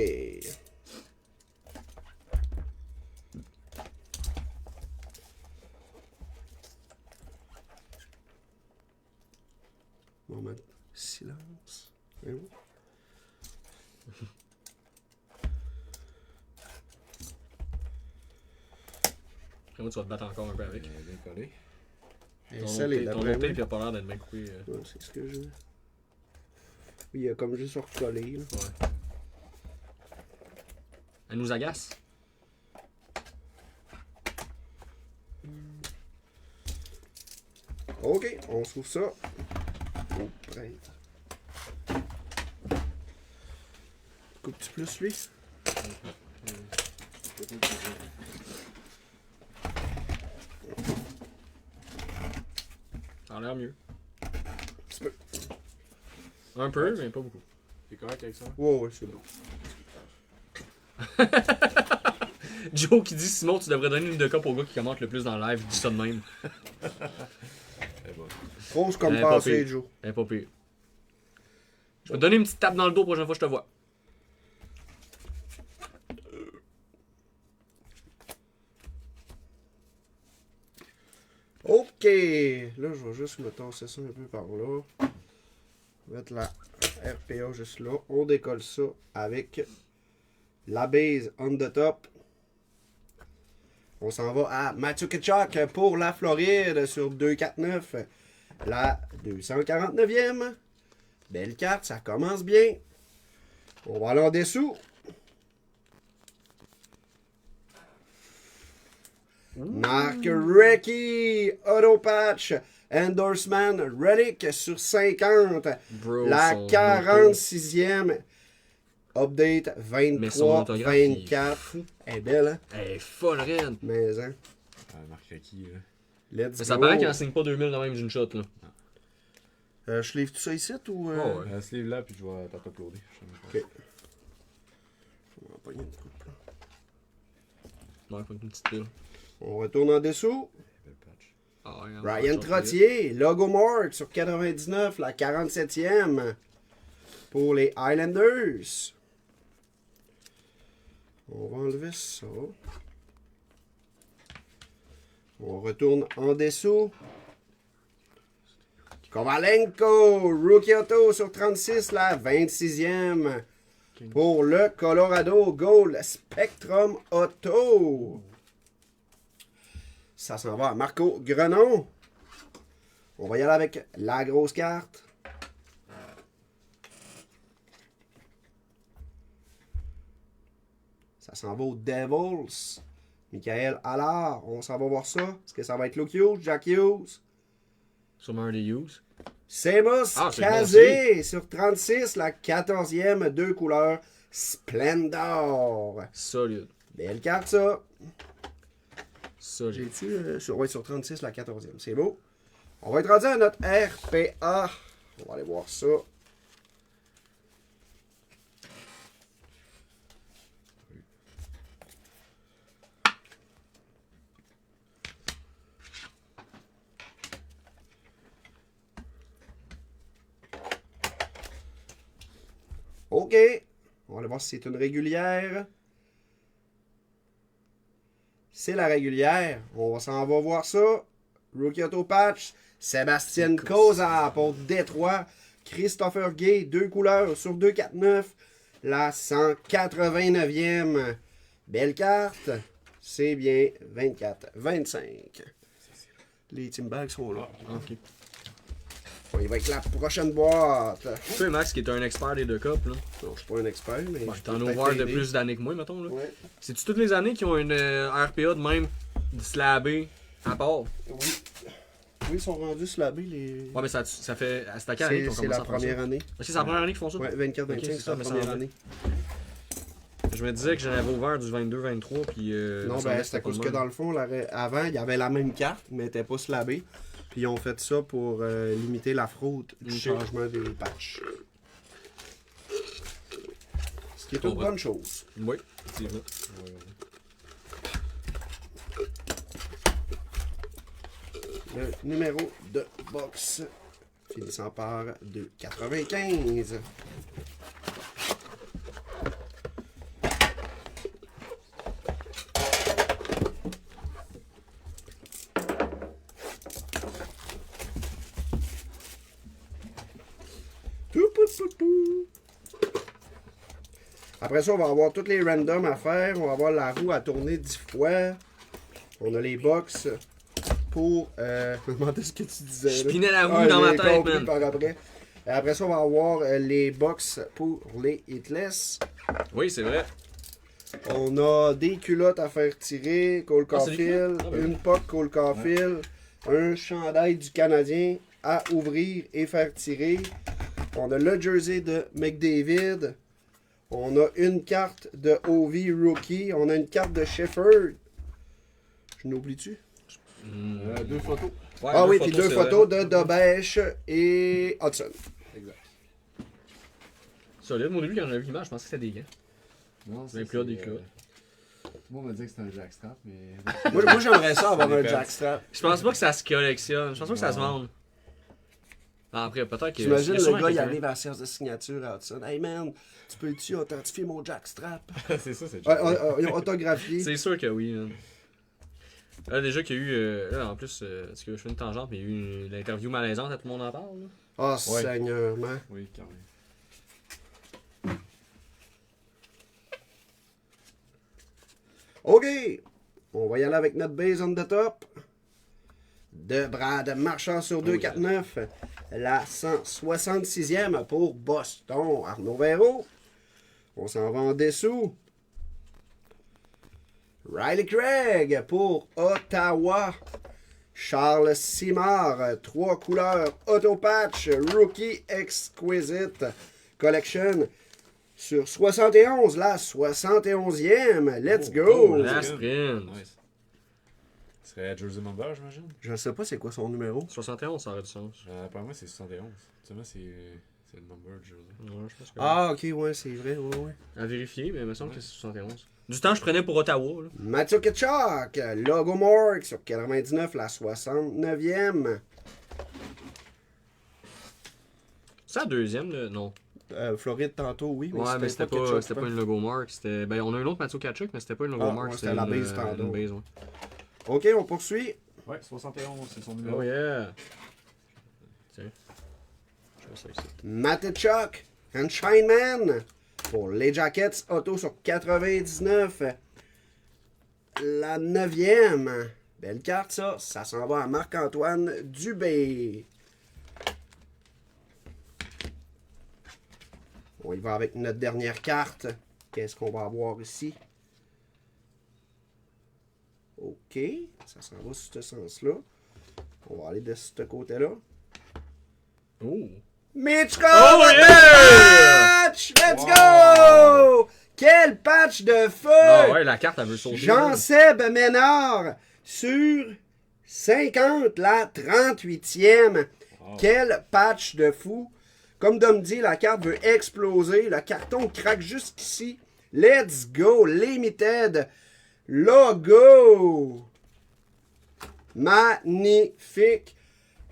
Moment de silence. Hein? Après, moi, tu vas te battre encore un peu avec. Bien collé. Et Ton celle est tape, d'après moi. il a pas l'air d'être bien coupé. Ouais, c'est ce que je... Oui, il y a comme juste recollé. Là. Ouais. Elle nous agace. OK, on trouve ça. Oh, prêtre. Coupe-tu plus, lui? Ça a l'air mieux. Un petit peu. Un peu, mais pas beaucoup. T'es correct avec ça? Ouais, c'est bon. Joe qui dit Simon, tu devrais donner une de cop au gars qui commente le plus dans le live. Dis ça de même. C'est bon. Rose comme Pas passé, pire. Joe. Elle est pas pire. Je vais te donner une petite tape dans le dos la prochaine fois que je te vois. OK. Là, je vais juste me tasser ça un peu par là. On va mettre la RPA juste là. On décolle ça avec la base on the top. On s'en va à Matthew Tkachuk pour la Floride sur 249. La 249e. Belle carte, ça commence bien. On va aller en dessous. Mark Recchi, Auto Patch, Endorsement, Relic sur 50. Bro, La son 46e. Update Mais son 23, autographe, il est 24. Elle est belle, hein? Elle est folle raide. Mais, hein? Ah, Marc Recky, là. Let's Mais ça go. paraît qu'il en signe pas 2000 dans même d'une shot là. Je livre tout ça ici ou. Oh, ouais. Ce livre-là, puis je vais t'uploader. Ok. On va pogner une coupe, là. Ouais, faut une petite pile. On retourne en dessous. Belle patch. Ah, ouais, Ryan ouais, Trottier, Logo Mark sur 99, la 47e pour les Islanders. On va enlever ça. On retourne en dessous. Kovalenko, Rookie Auto sur 36, la 26e pour le Colorado Gold Spectrum Auto. Ça s'en va à Marco Grenon. On va y aller avec la grosse carte. Ça s'en va aux Devils. Michael Allard. On s'en va voir ça. Est-ce que ça va être Luke Hughes, Jack Hughes? Sûrement un des Hughes. Seamus Ah, c'est Kazé sur 36, la 14e, deux couleurs Splendor. Solide. Belle carte, ça. Solide. J'ai-tu sur 36, la 14e. C'est beau. On va être rendu à notre RPA. On va aller voir ça. OK. On va aller voir si c'est une régulière. C'est la régulière. On s'en va voir ça. Rookie Auto Patch. Sébastien Cosa pour Détroit. Christopher Gay, 2 couleurs sur 2,49. La 189e. Belle carte. C'est bien 24-25. Les team bags sont là. Ok. On y va avec la prochaine boîte. Tu sais, Max, qui est un expert des deux cupes, là. Non, je suis pas un expert, mais. Ouais, je t'en peux as peut-être ouvert de t'aider. plus d'années que moi, mettons, là. Ouais. C'est-tu toutes les années qui ont une RPA de même slabée à part? Oui. Oui, ils sont rendus slabés les. Ouais, mais ça fait. C'est à quelle année qu'ils ont C'est commencé la à faire ça? première année. C'est la première année qu'ils font ça? Ouais, 24-25, Ok, c'est c'est ça, la mais ça première en année. Je me disais que j'en avais ouvert du 22-23, puis. Non, ben, c'est à cause que dans le fond, avant, il y avait la même carte, mais elle n'était pas slabée. Puis ils ont fait ça pour limiter la fraude du Ok. changement des patchs. Ce qui est une bonne chose. Oui, effectivement. Le numéro de box finissant par 2,95. Après ça, on va avoir toutes les randoms à faire. On va avoir la roue à tourner 10 fois. On a les box pour... Je me demandais ce que tu disais. Je là. pinais la roue dans ma j'ai tête, compris man. par après. Et après ça, on va avoir les box pour les hitless. Oui, c'est vrai. On a des culottes à faire tirer, Cole Ah, c'est des Caulfield, culottes? Ah, ben une POC Cole Caulfield, un chandail du Canadien à ouvrir et faire tirer. On a le jersey de McDavid. On a une carte de OV Rookie. On a une carte de Shefford. Je n'oublie-tu? 2 photos. Ouais, Ah oui, puis photos, deux c'est photos vrai. de Dobèche et Hudson. Exact. Solide, mon début, quand j'avais vu l'image, je pensais que c'était des gants. Non, Des culottes, des culottes. Moi, on m'a dit que c'était un jackstrap, mais. Moi j'aimerais ça avoir un dépend. jackstrap. Je pense pas que ça se collectionne. Je pense pas que ça se vende. Ah, après, peut-être que. T'imagines il y a le sûrement gars, il quelqu'un. arrive à la séance de signature à Hudson. Hey man, tu peux-tu authentifier mon jackstrap? C'est ça, c'est Ils ont autographié. C'est sûr que oui. Man. Là, déjà qu'il y a eu. Là, en plus, parce que je fais une tangente, mais il y a eu l'interview malaisante, à tout le monde en parle. Là. Oh Ouais. Seigneur, man. Oui, carrément. OK. On va y aller avec notre base on the top. De Brad Marchand sur 2,49. La 166e pour Boston. Arnaud Véro. On s'en va en dessous. Riley Craig pour Ottawa. Charles Simard, 3 couleurs Autopatch Rookie Exquisite Collection sur 71, la 71e. Let's go! La sprint. Nice. Ce serait Jersey Member, j'imagine. Je ne sais pas c'est quoi son numéro. 71, ça aurait du sens. Pour moi, c'est 71. Tu sais, c'est le number de Jersey. Ouais, je pense que. Ah, ok, ouais, c'est vrai, ouais. À vérifier, mais il me semble que c'est 71. Du temps, je prenais pour Ottawa. Là. Mathieu Ketchuk, Logo Mark sur 99, la 69e. C'est la deuxième, là? Non. Floride tantôt, oui, Ouais, mais c'était Ketchuk, pas, c'était pas une logo mark. C'était... Ben, on a un autre Mathieu Kachuk, mais c'était pas une logo Ah, mark. ouais, c'était la base tantôt. une base, ouais. Ok, on poursuit. Ouais, 71, c'est son numéro. Oh yeah! Tiens. Je fais ça ici. Matechuk, Sunshine Man pour les Jackets Auto sur 99. La 9e. Belle carte, ça. Ça s'en va à Marc-Antoine Dubé. On y va avec notre dernière carte. Qu'est-ce qu'on va avoir ici? OK. Ça s'en va sur ce sens-là. On va aller de ce côté-là. Oh! Mitchko! Oh yeah! Patch! Let's go! Quel patch de feu! Ah ouais, la carte, elle veut sauter. Jean-Seb Ménard sur 50, la 38e. Wow. Quel patch de fou! Comme Dom dit, la carte veut exploser. Le carton craque jusqu'ici. Let's go! Limited logo! Magnifique!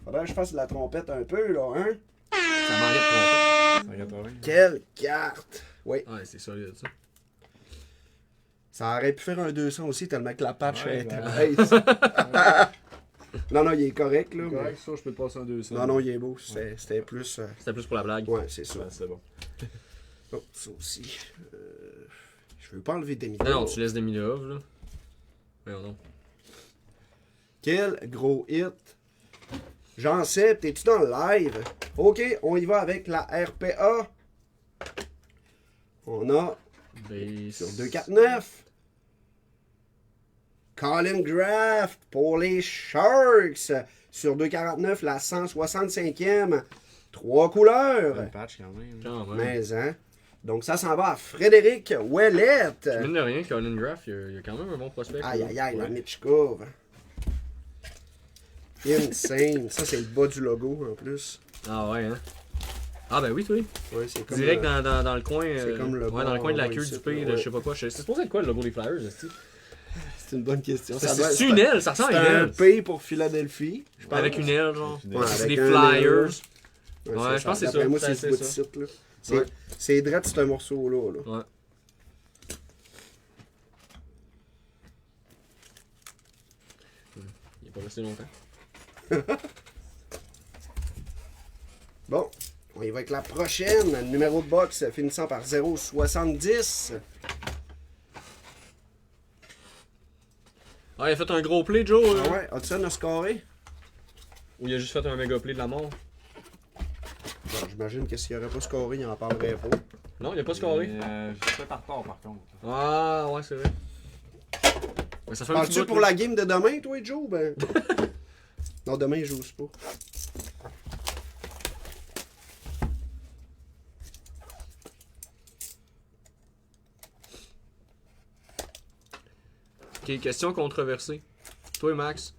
Faudrait que je fasse de la trompette un peu, là, hein? Ça m'arrête trop. 180. Quelle carte! Oui. Ouais, c'est solide ça. Ça aurait pu faire un 200 aussi, tellement que la patch Ouais, est ben. nice. Non, il est correct, là. Correct, ça, je peux te passer un 200. Non, il est beau. C'était plus... C'était plus pour la blague. Ouais, c'est ça. Ouais, c'est bon. Oh, ça aussi. Je veux pas enlever Demi. Non, tu laisses des Milov, là. Voyons non. Quel gros hit! Jean-Seb, t'es-tu dans le live? Ok, on y va avec la RPA. On a Base. sur 249. Colin Graft pour les Sharks. Sur 249, la 165e. 3 couleurs. Un patch quand même. Quand même. Mais, hein? Donc, ça s'en va à Frédéric Ouellette. Mine de rien, Colin Graff, il y a quand même un bon prospect. Aïe, aïe, aïe, la Ouais. Mitchkov. Insane. Ça, c'est le bas du logo, en plus. Ah ouais, hein. Ah ben oui, toi. Ouais, c'est comme... Direct dans le coin. c'est comme le ouais, dans le coin de la bord, queue ici, du P, ouais. de je sais pas quoi. C'est supposé être quoi le logo des Flyers, est-ce que C'est une bonne question. c'est une aile, ça ressemble C'est à une un aile. P pour Philadelphie. Je pense. Avec une aile, genre. Ouais, Ouais, C'est avec des un Flyers. Ouais, Ouais, je pense que c'est D'après ça. moi, C'est c'est ce bout de ça. site, là. Ouais. C'est direct, c'est un morceau-là. Là. Ouais. Il est pas resté longtemps. Bon, on y va avec la prochaine. Numéro de box finissant par 0,70. Ah, il a fait un gros play, Joe. Ah ouais, Hudson a scoré. Ou il a juste fait un méga play de la mort. Bon, j'imagine que s'il n'aurait pas scoré, il en parlerait pas. Non, il a pas scoré. Je fais par retard par contre. Ah, ouais, c'est vrai. Mais ça fait un petit Parles-tu bout, pour là. la game de demain, toi, Joe? Ben... non, demain, je joue pas. Ok, question controversée. Toi, Max,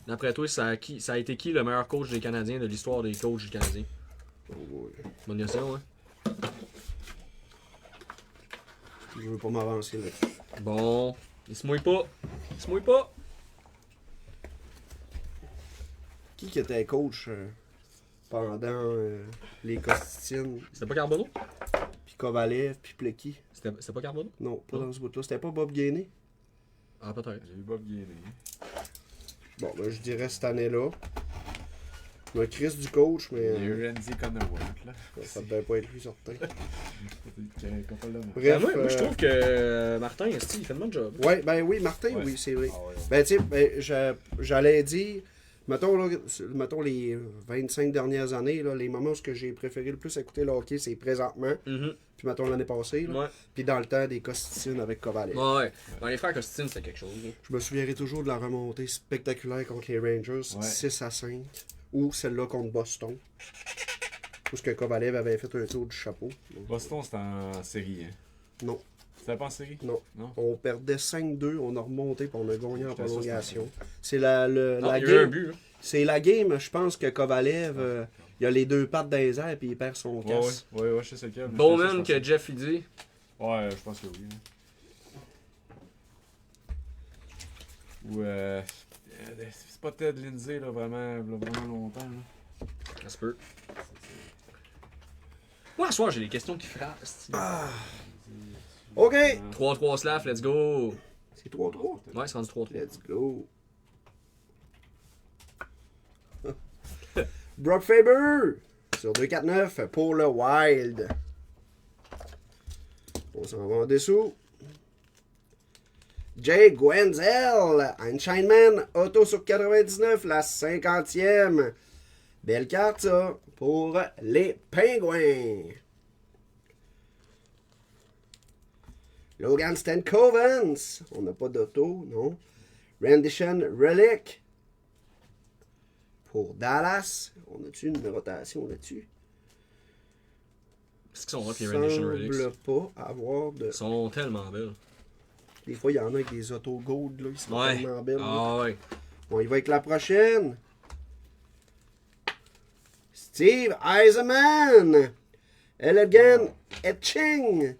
d'après toi, ça a été qui le meilleur coach des Canadiens de l'histoire des coachs du Canadien? Oh, ouais. Bonne question, hein? Je veux pas m'avancer là-dessus. Bon, il se mouille pas. Il se mouille pas. Qui était coach pendant les Costitines? C'était pas Carbonneau? Puis Kovalev, puis Plecky? C'était pas Carbonneau? Non, pas Non. dans ce bout-là. C'était pas Bob Gainey? Ah, peut-être. J'ai eu Bob Guéry. Bon, ben, je dirais cette année-là. Le Chris du coach, mais Il y a eu Randy Connerworth, là. ça devait pas être lui, certain. Ben, Bref. moi, je trouve que Martin, esti, il fait le bon job. Ouais, ben oui, Martin, Ouais. oui, c'est vrai. Ah ouais, Ben, tu sais, j'allais dire, mettons, là, mettons les 25 dernières années, là, les moments où j'ai préféré le plus écouter le hockey, c'est présentement. Mhm. Puis mettons l'année passée, là. Ouais. Puis dans le temps des Costitines avec Kovalev. Ouais. Ben, les frères Costine, c'était quelque chose. Là. Je me souviendrai toujours de la remontée spectaculaire contre les Rangers, Ouais. 6-5, ou celle-là contre Boston. Où ce que Kovalev avait fait un tour du chapeau. Boston, c'était en série, hein. Non, C'était pas en série? non. Non? On perdait 5-2, on a remonté puis on a gagné en J'étais sûr que prolongation. c'était C'est la Ah, il y a eu un game. but. Là. C'est la game, je pense que Kovalev, il a les deux pattes dans les airs puis il perd son Ouais, casse. ouais, je sais c'est lequel. mais Bowman je pense que Jeff il dit. Ouais, je pense que oui. hein. Ou c'est pas Ted Lindsay, là, vraiment longtemps, là. Ça se peut. Moi, ce soir, j'ai des questions qui frappent. esti. OK! 3-3 slash, let's go. C'est 3-3. Ouais, c'est rendu 3-3. Let's go. Brock Faber sur 2-4-9 pour le Wild. On s'en va en dessous. Jay Gwenzel, Einsteinman, auto sur 99, la 50e. Belle carte, ça, pour les Pingouins. Logan Stankovens, on n'a pas d'auto, non. Rendition Relic pour Dallas. On a-tu une numérotation là-dessus? Est-ce qu'ils sont hot, les Rendition Relics? Semble pas avoir de... Ils sont tellement belles. Des fois, il y en a avec des autos gold, là. Ils sont Ouais. tellement belles. là. Ah ouais. On y va avec la prochaine. Steve Eisenman. Elegant Etching.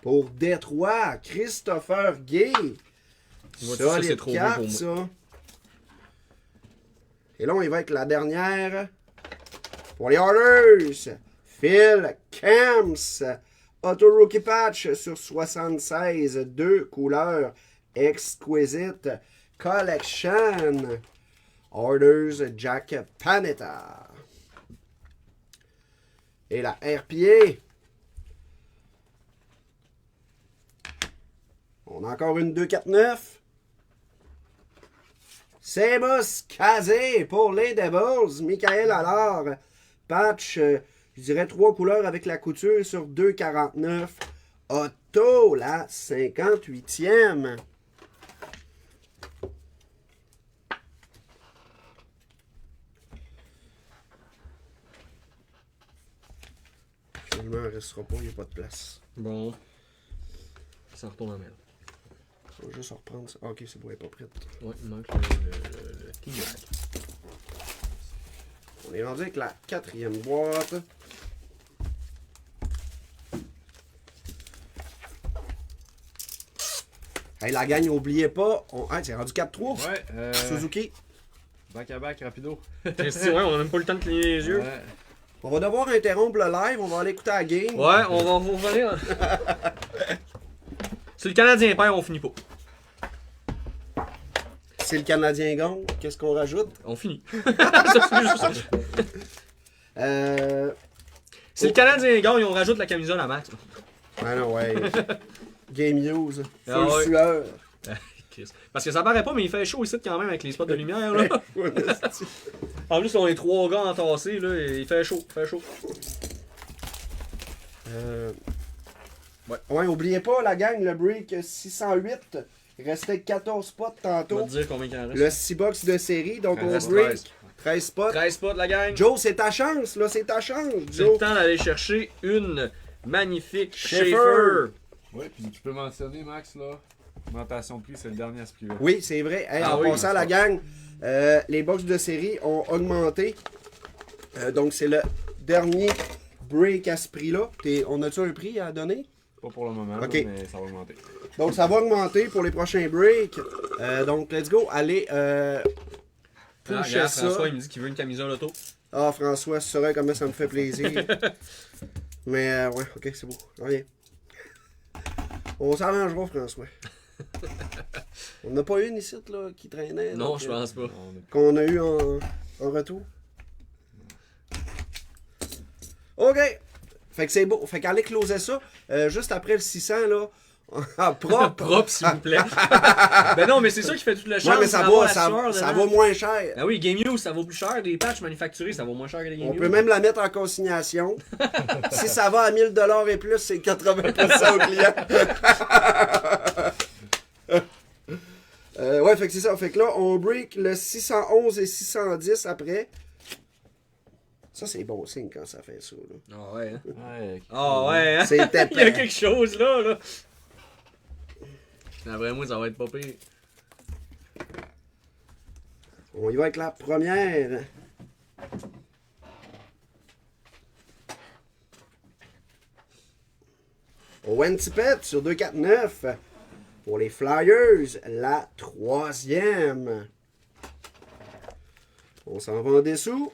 Pour Détroit. Christopher Gay. Vois-tu, ça, c'est Solide trop beau carte, pour moi. ça. Et là, on y va avec la dernière. Pour les Oilers. Phil Camps. Auto Rookie Patch sur 76. 2 couleurs. Exquisite Collection. Orders Jack Panetta. Et la RPA. On a encore une 249. Seamus Kazé pour les Devils. Michael Allard. Patch, je dirais 3 couleurs avec la couture sur 2,49. Otto, la 58e. Finalement, il ne restera pas, il n'y a pas de place. Bon. Ça retourne en mail. On va juste reprendre ça. Ah, ok, c'est bon, elle n'est pas prête. Ouais, il manque le T-Jack. On est rendu avec la 4e boîte. Hey, la gang, n'oubliez pas. Hey, c'est rendu 4-3. Ouais, Suzuki. back à back, rapido. Christy, ouais, on a même pas le temps de cligner les yeux. Ouais. On va devoir interrompre le live. On va aller écouter la game. Ouais, on va vous revenir. Si le Canadien perd, on finit pas. Si le Canadien gagne, qu'est-ce qu'on rajoute? On finit. Euh... Si le Canadien gagne, on rajoute la camisole à Max. Ah non, ouais. Game news. Full Ah ouais. sueur. Parce que ça paraît pas, mais il fait chaud ici quand même avec les spots de lumière. Là. En plus, on est 3 gars entassés, là, et il fait chaud. Ouais, oubliez pas, la gang, le break 608. Il restait 14 spots On va tantôt. te dire combien il en reste. Le 6 box de série, donc Il en on reste break 13. 13 spots. 13 spots, la gang. Joe, c'est ta chance, là, c'est ta chance, C'est le Joe. temps d'aller chercher une magnifique Schaefer. Schaefer. Ouais, puis tu peux mentionner, Max, là. Augmentation de prix, c'est le dernier à ce prix-là. Oui, c'est vrai. Hey, Ah en oui, passant à la gang, les box de série ont augmenté. Donc, c'est le dernier break à ce prix-là. On a-tu un prix à donner? Pas pour le moment, Ok. là, mais ça va augmenter. Donc, ça va augmenter pour les prochains breaks. Donc, let's go. Allez, pusher Regarde, ça. François, il me dit qu'il veut une camisole auto. Ah, François, tu saurais comment ça me fait plaisir. Mais, ouais, ok, c'est beau. Allez. On s'arrangera, François. On n'a pas une ici, là, qui traînait. Non, donc, je pense pas. qu'on a eu en retour. OK. Fait que c'est beau. Fait qu'allez closer ça. Juste après le 600, là. Propre. Propre, s'il vous plaît. Ben non, mais c'est ça qui fait toute le Ouais, charme. mais c'est ça d'avoir va, la sueur ça dedans. va moins cher. Ah oui, Game Use, ça vaut plus cher. Des patchs manufacturés, ça vaut moins cher que des Game On Use. peut même la mettre en consignation. Si ça va à 1000$ et plus, c'est 80% au client. Ouais, fait que c'est ça. Fait que là, on break le 611 et 610 après. Ça, c'est bon signe quand ça fait ça. Là. Ah ouais, hein. Ouais, Ah ouais, hein. C'est Il y a épais. quelque chose là. D'après moi, ça va être pas pire. On y va avec la première. Wentipet sur 249. Pour les Flyers, la troisième. On s'en va en dessous.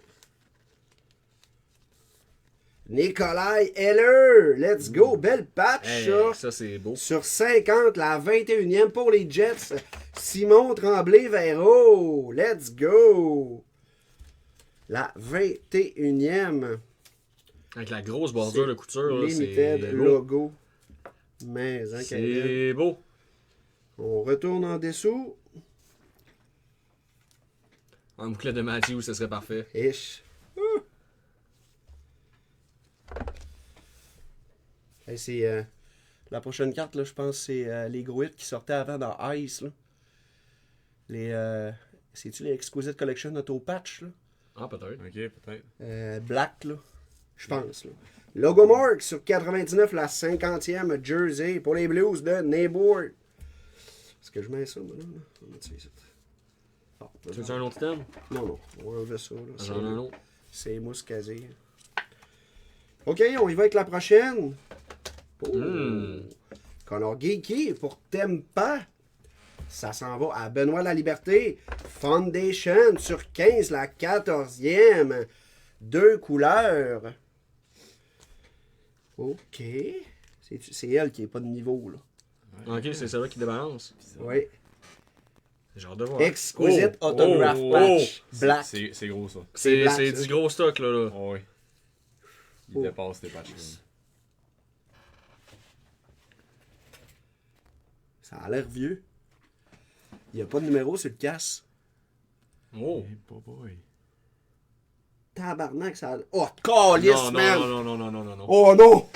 Nikolai Heller. Let's go. Belle patch, Hey, ça. ça, c'est beau. Sur 50, la 21e pour les Jets. Simon Tremblay-Véro. Let's go. La 21e. Avec la grosse bordure de couture, là, Limited c'est beau. logo. Mais, hein, Kevin. C'est beau. On retourne en dessous. En bouclette de Matthew, ce serait parfait. Ish. Hey, c'est la prochaine carte, là, je pense, c'est les gros hits qui sortaient avant dans Ice. Là. Les, c'est-tu les Exquisite Collection Auto Patch? Là? Ah, peut-être. Ok, peut-être. Black, là. Je pense. Là. Logo Mark sur 99, la 50e jersey pour les Blues de Neighbor. Est-ce que je mets ça, moi, là? On va mettre ça ici. Bon, Tu veux un autre item? non, non, on va enlever ça. Là. J'en ai un autre. C'est mousse casée. OK, on y va avec la prochaine. Oh. Connor Geeky pour Tempa. Ça s'en va à Benoît La Liberté. Foundation sur 15, la 14e. 2 couleurs. OK. C'est elle qui est pas de niveau, là. Ok, c'est celle-là qui débalance. Oui. J'ai hâte de voir. Exquisite Oh, Autograph oh, Patch. C'est Black. c'est gros ça. C'est black, ça. du gros stock, là. Oh, oui. Il Oh. dépasse tes patchs. Ça a l'air vieux. Il n'y a pas de numéro sur le casse. Oh. Hey, boy. Tabarnak, ça a... Oh, calice, Non, man! non, non, non, non, non, non, non. Oh non!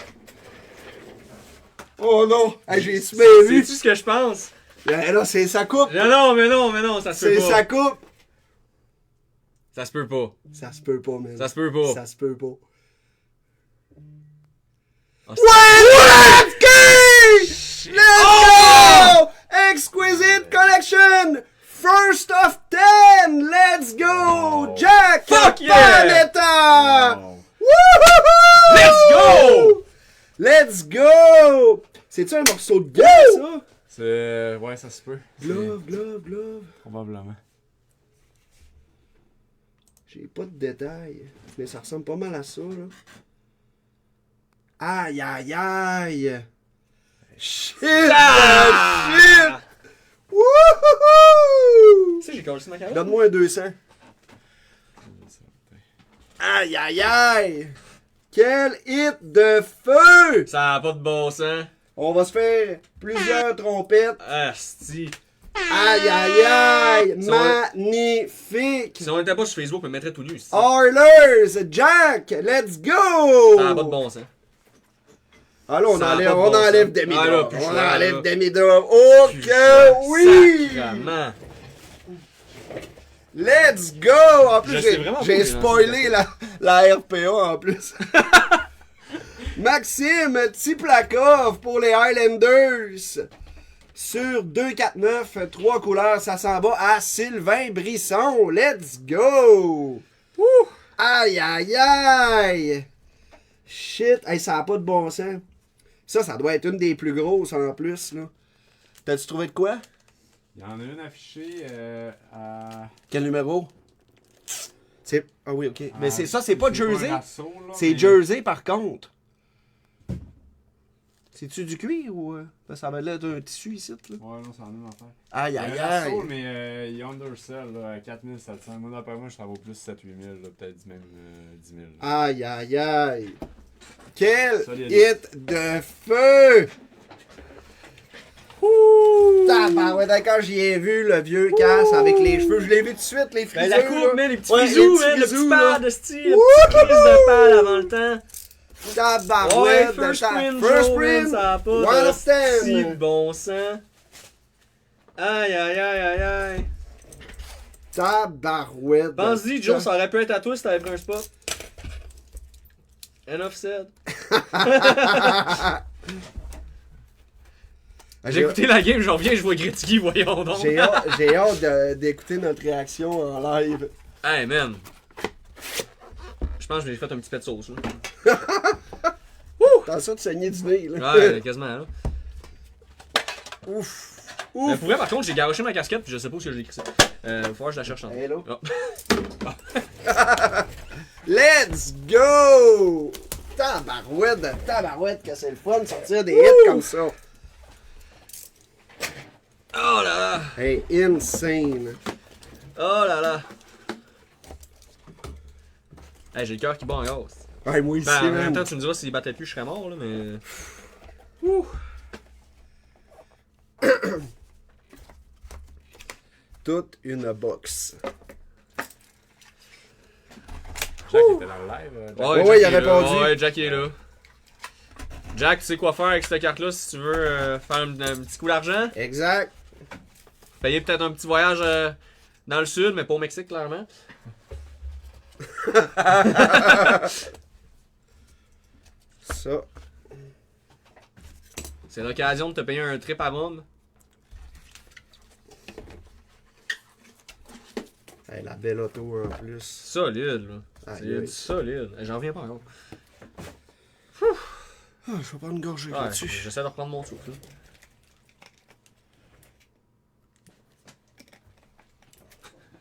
Oh non! Hey, j'ai super vu! C'est-tu ce que je pense? Là, c'est sa coupe! Non, mais non, ça se peut C'est pas. sa coupe! Ça se peut pas. Ça se peut pas, man. Ça se peut pas. Ça se peut pas. Ah, Ouais! Let's go! Let's go! Exquisite Collection! First of 10! Let's go! Oh. Jack Fuck yeah! Panetta! Wow. Wouhou! Let's go! Let's go! C'est-tu un morceau de gueule, ça? C'est. Ouais, ça se peut. Glove, glove, glove. Probablement. J'ai pas de détails, mais ça ressemble pas mal à ça, là. Aïe, aïe, aïe! Shit! Ah! Shit! Wouhou! Tu sais, j'ai collé ma caméra. Donne-moi un 200. Aïe, aïe, aïe! Quel hit de feu! Ça a pas de bon sens. On va se faire plusieurs trompettes. Asti. Aïe, aïe, aïe! Ça Magnifique! Si on était pas sur Facebook, on me mettrait tout nu. ici. Oilers! Jack! Let's go! Ça a pas de bon sens. Alors, on Ça a enlève, pas de on bon enlève sens. Demi Ah, là, Drop. plus On cher, là. enlève Demi Drop. Oh Plus que oui! Sacrement. Let's go! En plus, Je sais vraiment j'ai pas spoilé la RPA en plus. Maxime Tiplakov pour les Highlanders. Sur 2,49, 3 couleurs, ça s'en va à Sylvain Brisson. Let's go! Aïe, aïe, aïe! Shit, hey, ça n'a pas de bon sens. Ça doit être une des plus grosses en plus, là. T'as-tu trouvé de quoi? Il y en a une affichée à. Quel numéro? C'est... Ah oui, ok. Mais c'est ça, c'est pas un Jersey. assaut, là, C'est mais- Jersey, par contre. C'est-tu du cuir ou... Ça va l'air d'un tissu ici, là. Ouais, non, c'est en une affaire. Aïe, Il y a aïe, un aïe. assaut, mais il y a undersell là, à 4700. Moi, d'après moi, ça vaut plus 7-8 000, là, peut-être même 10 000. là. Aïe, aïe, aïe. Quel Solide. hit de feu! Tabarouette, quand j'y ai vu le vieux casse avec les cheveux, je l'ai vu tout de suite, les frisures. Ben, la coupe, là. man, les petits Ouais, bisous, les petits man, le bisous, petit là. pad de style, le petit crise de pad avant le temps. Ouais, Tabarouette, first print, first Joe, man, print, ça a pas one de of ten. si bon sens. Aïe, aïe, aïe, aïe, aïe. Tabarouette. Pense-y, Joe, ça aurait pu être à toi si t'avais pris un spot. Enough said. J'ai écouté la game, j'en reviens, je vois Gretzky, voyons donc. J'ai hâte d'écouter notre réaction en live. Hey, man. Je pense que j'ai fait un petit pet de sauce, là. Attention de saigner du nez, là. Ouais, quasiment, là. Ouf. Mais Ouf. pour vrai, par contre, j'ai garoché ma casquette, puis je sais pas où j'ai écrit ça. Faut voir que je la cherche en Hello. Oh. Let's go! Tabarouette que c'est le fun de sortir des hits comme ça. Oh là là! Hey, insane. Oh là là! Hey, j'ai le cœur qui bat en gaz. Ouais, moi ici, Ben, en même man. temps, tu me diras, s'il battait plus, je serais mort, là, mais. Toute une box. Jack était dans le live. Ouais, Jack il a est là. répondu. Ouais, Jack est là. Jack, tu sais quoi faire avec cette carte-là si tu veux faire un petit coup d'argent? Exact. Payer peut-être un petit voyage dans le sud, mais pas au Mexique, clairement. Ça. C'est l'occasion de te payer un trip à Rome. Hey, la belle auto en plus. Solide, là. Aïe, C'est aïe. du solide. J'en reviens pas encore. Ah, je vais prendre une gorgée Ouais, là-dessus. j'essaie de reprendre mon souffle. là.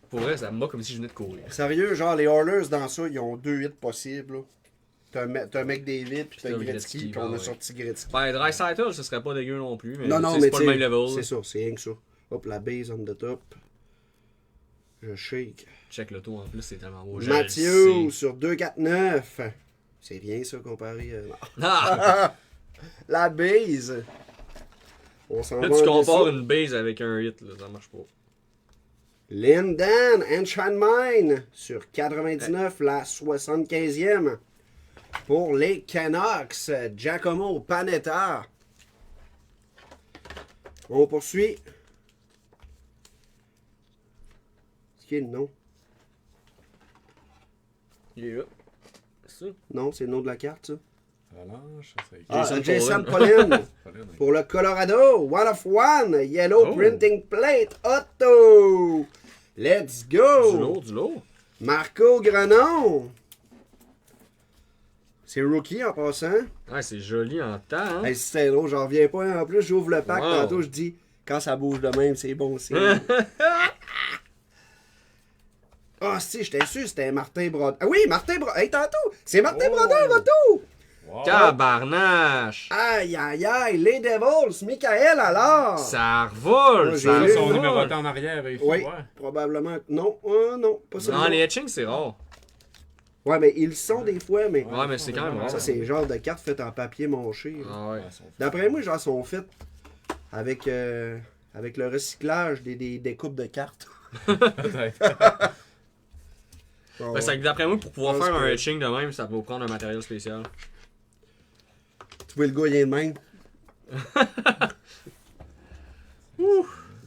Pour vrai, ça me bat comme si je venais de courir. Sérieux, genre les Oilers dans ça, ils ont 2 hits possibles. Là. T'as un McDavid, puis t'as t'as Gretzky, Gretzky, puis on a ouais. sorti Gretzky. Ben, Draisaitl, ce serait pas dégueu non plus, mais, Non, c'est mais pas tu le sais, même level. c'est ça, c'est rien que ça. Hop, la base on the top. Je shake. Check l'auto en plus, c'est tellement beau. Mathieu sur 2,49. C'est rien ça comparé Ah! la base. On s'en Là, va tu en compares dessous. une base avec un hit, là, ça marche pas. Linden Enchant Mine sur 99, la 75e. Pour les Canucks, Giacomo Panetta. On poursuit. C'est qui le nom? Il est là. C'est ça? Non, c'est le nom de la carte, ça. Avalanche, ça serait Ah, Jason Jason Polin. Polin. Polin, hein. Pour le Colorado, one of one, yellow Oh. printing plate, Otto. Let's go. Du lourd. Marco Grenon. C'est rookie en passant. Ouais, c'est joli en temps, hein? Hey, c'est drôle, j'en reviens pas. En plus, j'ouvre le pack Wow. tantôt, je dis, quand ça bouge de même, c'est bon signe. Ah, si, j'étais sûr que c'était Martin Brodeur. Ah oui, Martin Brodeur. Hey, tantôt, c'est Martin Oh. Brodeur, Otto. Wow. Tabarnache! Aïe, aïe, aïe, les Devils, Michael alors. Ça revole! Ouais, Ça j'ai lu. Son revole. numéroté en arrière, il faut Oui, voir. probablement. Non, non, pas ça. Non, les etchings, c'est rare. Ouais, mais ils le sont des fois, mais Ouais, mais c'est quand même rare. ça, c'est le genre de cartes faites en papier monché. là. Ah ouais. Ouais, son fils. D'après moi, genre, sont faites avec, avec le recyclage des coupes de cartes. Peut-être. Bon, Ben, c'est que d'après moi, pour pouvoir Je pense faire un que- etching de même, ça va prendre un matériel spécial. tu vois le gars, il est de même.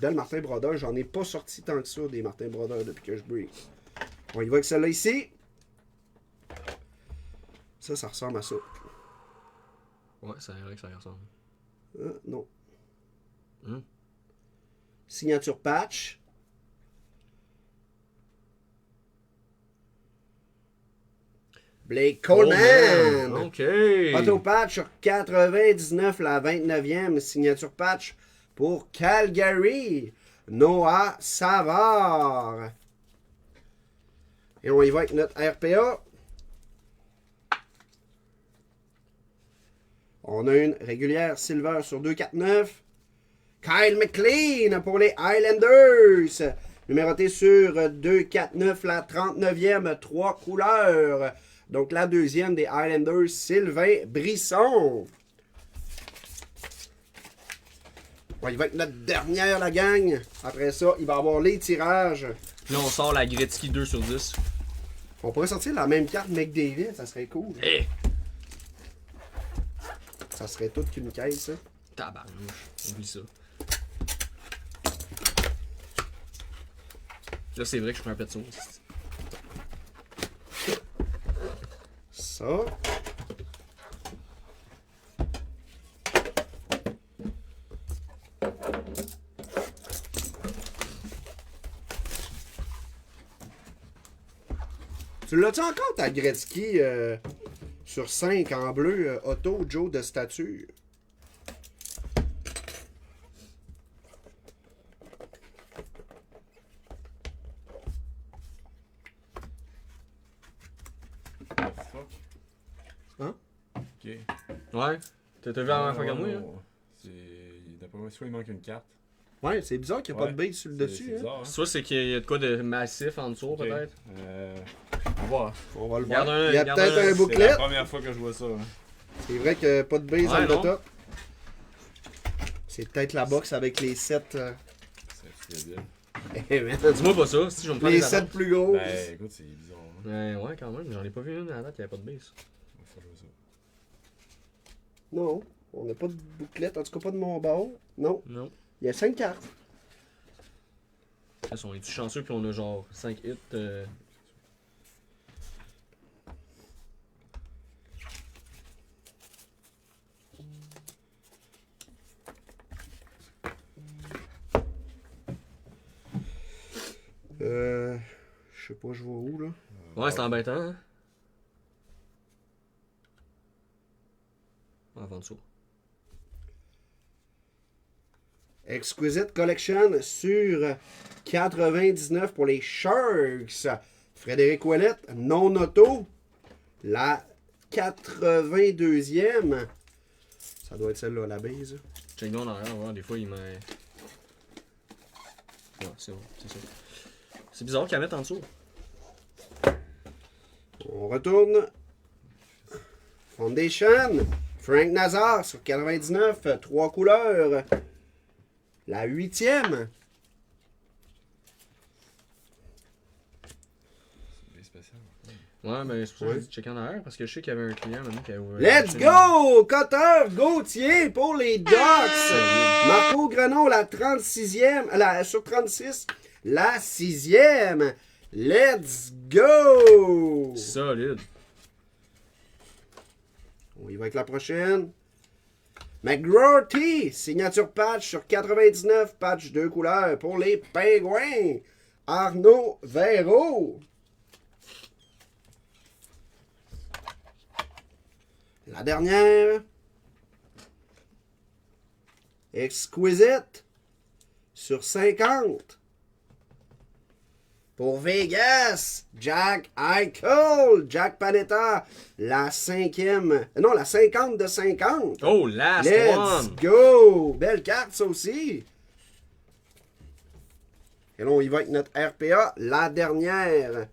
Del Martin Brodeur, j'en ai pas sorti tant que ça des Martin Brodeur depuis que je break. On y va avec celle-là ici. Ça ressemble à ça. Ouais, c'est vrai que ça y ressemble. Non. Hmm. Signature patch. Blake Coleman. Ok. Auto patch sur 99, la 29e. Signature patch pour Calgary. Noah Savard. Et on y va avec notre RPA. On a une régulière silver sur 249. Kyle McLean pour les Highlanders. Numéroté sur 249, la 39e, 3 couleurs. Donc la deuxième des Highlanders, Sylvain Brisson. On y va avec notre dernière, la gang. Après ça, il va y avoir les tirages. Là, on sort la Gretzky 2 sur 10. On pourrait sortir la même carte McDavid, ça serait cool. Eh! Ça serait toute qu'une caisse, ça. Tabarnouche. Oublie ça. Là, c'est vrai que je prends un pet de sauce. Ça. Tu l'as-tu encore ta Gretzky sur 5 en bleu auto Joe de stature? Fuck. Hein? Ok. Ouais. T'as vu la même fois que moi, hein? C'est. D'après moi, soit il manque une carte. Ouais, c'est bizarre qu'il n'y a pas de base sur le C'est dessus. Hein? bizarre, hein? Soit c'est qu'il y a de quoi de massif en dessous, Ok. peut-être. On va voir. On va le Garde voir. un- Il y a garde peut-être un- un C'est la booklet. première fois que je vois ça. Hein. C'est vrai que pas de base Ouais, en le non. top. C'est peut-être la box avec les 7. C'est débile. Dis-moi pas ça, si je vais me prendre Les des 7 attentes. plus grosses. Ben, écoute, c'est bizarre. Hein. Ouais, quand même, j'en ai pas vu une à la date, il n'y avait pas de base. Faut jouer ça. Non, on n'a pas de booklet. En tout cas, pas de mon bord. Non, Non. il y a 5 cartes. Là, on est chanceux, puis on a genre 5 hits. Je sais pas, je vois où là. Ouais, c'est embêtant, hein? Avant dessous. Exquisite Collection sur 99 pour les Sharks. Frédéric Ouellette, non auto. La 82e. Ça doit être celle-là, la base. Check down en arrière, ouais, des fois il met. Ouais, c'est bon, c'est ça. C'est bizarre qu'elle mette en dessous. On retourne. Foundation. Frank Nazar sur 99, 3 couleurs. La 8e. C'est spécial. Ouais, mais c'est pour ça que j'ai dit checker en arrière parce que je sais qu'il y avait un client maintenant qui a ouvert. Let's go! Cotter Gauthier pour les Ducks. Marco Grenon, la 36e. Sur 36, la 6e. Let's go! Solide. On y va avec la prochaine. McGrorty, signature patch sur 99, patch 2 couleurs pour les Pingouins. Arnaud Véro. La dernière. Exquisite sur 50. Pour Vegas, Jack Eichel, Jack Panetta, la 5e. Non, la 50 de 50. Oh, last Let's one! go! Belle carte, ça aussi. Et là, on y va avec notre RPA, la dernière.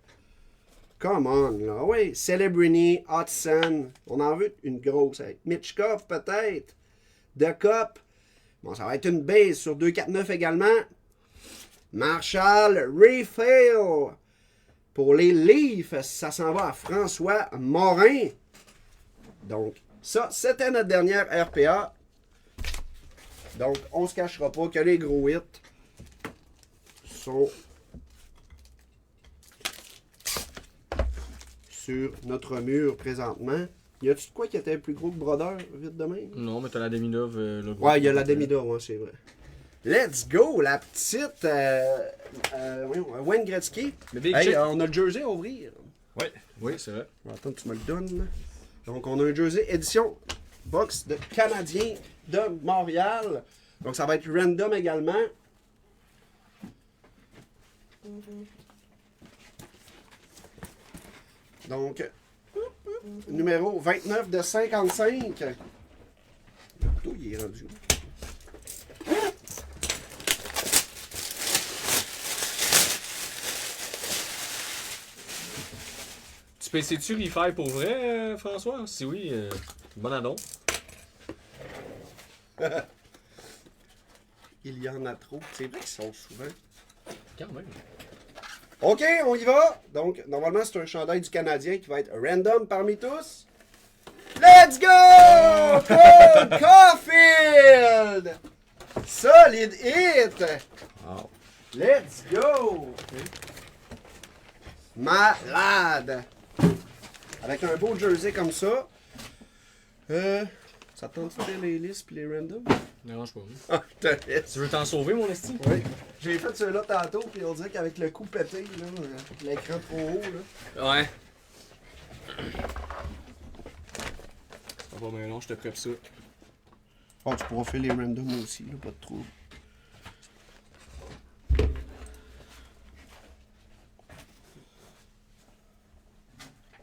Come on, là. Oui, Celebrini, Hudson. On en veut une grosse. Avec Mitchkov, peut-être. De Cup. Bon, ça va être une base sur 249 également. Marshall Refill. Pour les Leafs, ça s'en va à François Morin. Donc, ça, c'était notre dernière RPA. Donc, on se cachera pas que les gros hits sont sur notre mur présentement. Y a-tu de quoi qui était plus gros que Brodeur, vite de même? Non, mais t'as la Demidov, le gros. Ouais, il y a la Demidov, ouais, c'est vrai. Let's go, la petite Wayne Gretzky. Hey, on a le jersey à ouvrir. Ouais. Oui, c'est vrai. Attends, tu me le donnes. Donc, on a un jersey édition box de Canadien de Montréal. Donc, ça va être random également. Donc, numéro 29 de 55. Le couteau, il est rendu. Tu peux essayer-tu refaire pour vrai, François? Si oui, bon adon. Il y en a trop. C'est vrai qu'ils sont souvent. Quand même. OK, on y va. Donc, normalement, c'est un chandail du Canadien qui va être random parmi tous. Let's go! Cole Caulfield! Solid hit! Wow. Let's go! Malade! Avec un beau jersey comme ça. Ça te tente de faire les listes et les randoms? Dérange pas. Ah, je te laisse. Tu veux t'en sauver, mon esti? Oui. J'ai fait ceux-là tantôt, puis on dirait qu'avec le coup pété, là, l'écran trop haut, là. Ouais. Ça va bien long, je te prépare ça. Oh, tu pourras faire les randoms aussi, là, pas de trouble.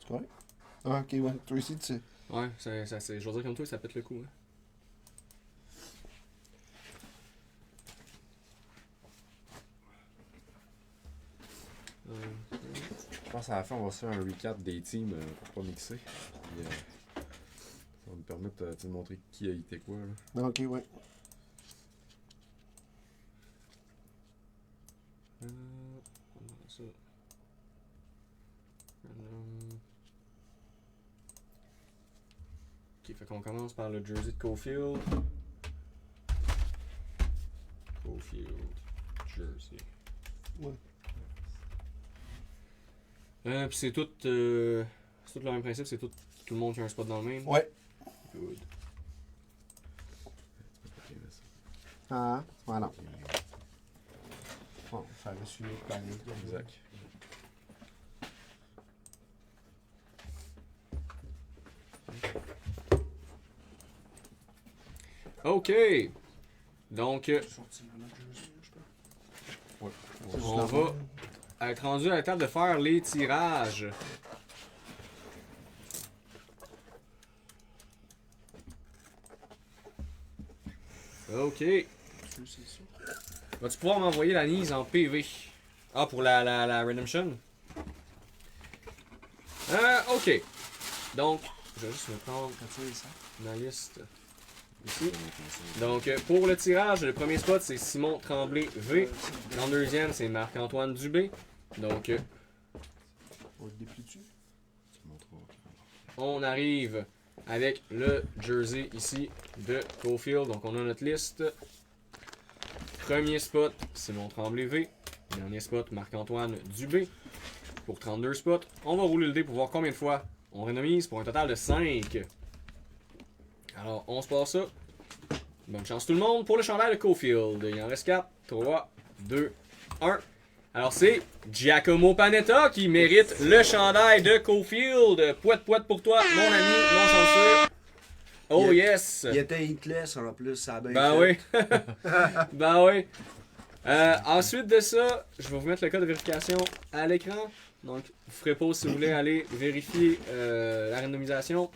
C'est correct? Ah, ok, ouais. Toi aussi, tu sais. Ouais, je vais dire comme toi, ça pète le coup. Hein. Je pense à la fin, on va se faire un recap des teams pour pas mixer. Puis, ça va me permettre de montrer qui a été quoi. Là. Ok, ouais. Ça. Ok, fait qu'on commence par le jersey de Caulfield. Caulfield jersey. Ouais. Puis c'est tout le même principe, c'est tout le monde qui a un spot dans le même. Ouais. Good. Ah, voilà. Bon, ça va suivre pareil. Exact. Ok. Donc, Ouais. on va être rendu à la table de faire les tirages. Ok. C'est ça. Vas-tu pouvoir m'envoyer la mise en PV? Ah, pour la Redemption? Ok. Donc, je vais juste me prendre ma liste ici. Donc, pour le tirage, le premier spot, c'est Simon Tremblay V. En deuxième, c'est Marc-Antoine Dubé. Donc, On le déplie dessus. on arrive avec le jersey ici de Cofield. Donc, on a notre liste. Premier spot, Simon Tremblay V. Dernier spot, Marc-Antoine Dubé. Pour 32 spots. On va rouler le dé pour voir combien de fois on randomise pour un total de 5. Alors, on se passe ça. Bonne chance tout le monde pour le chandail de Cofield. Il en reste 4, 3, 2, 1. Alors, c'est Giacomo Panetta qui mérite le chandail de Cofield. Pouette pour toi, mon ami, mon chanceux. Oh yes! Il était hitless en plus, ça a bien Ben fait. oui. Ben oui. Ensuite de ça, je vais vous mettre le code de vérification à l'écran. Donc, vous ferez pause si vous voulez aller vérifier la randomisation.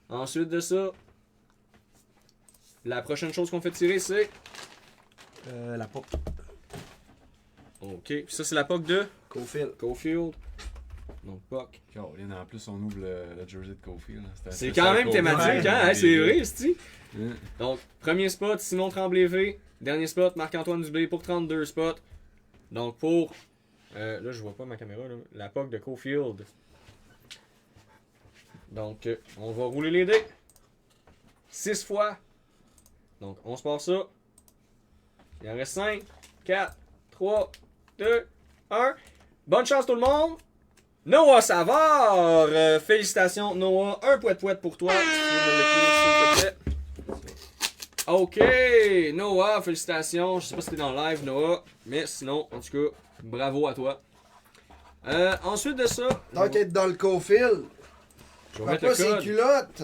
Ensuite de ça, la prochaine chose qu'on fait tirer, c'est... La pop. Ok, puis ça c'est la POC de Cofield. Cofield. Donc POC. Caroline, en plus, on ouvre le jersey de Cofield. C'est quand même thématique, hein? Ouais, C'est vrai, c'est Ouais. Donc, premier spot, Simon Tremblay V. Dernier spot, Marc-Antoine Dubé pour 32 spots. Donc, pour... là, je vois pas ma caméra, là. La POC de Cofield. Donc, on va rouler les dés. 6 fois. Donc, on se passe ça. Il en reste 5, 4, 3, 2, 1. Bonne chance tout le monde! Noah Savard! Félicitations Noah. Un pouette pour toi. Tu peux me l'écrire, s'il te plaît. Ok, Noah, félicitations. Je sais pas si t'es dans le live, Noah. Mais sinon, en tout cas, bravo à toi. Ensuite de ça... Tant qu'être dans le Cofield, je vais prends mettre pas le ses code. culottes.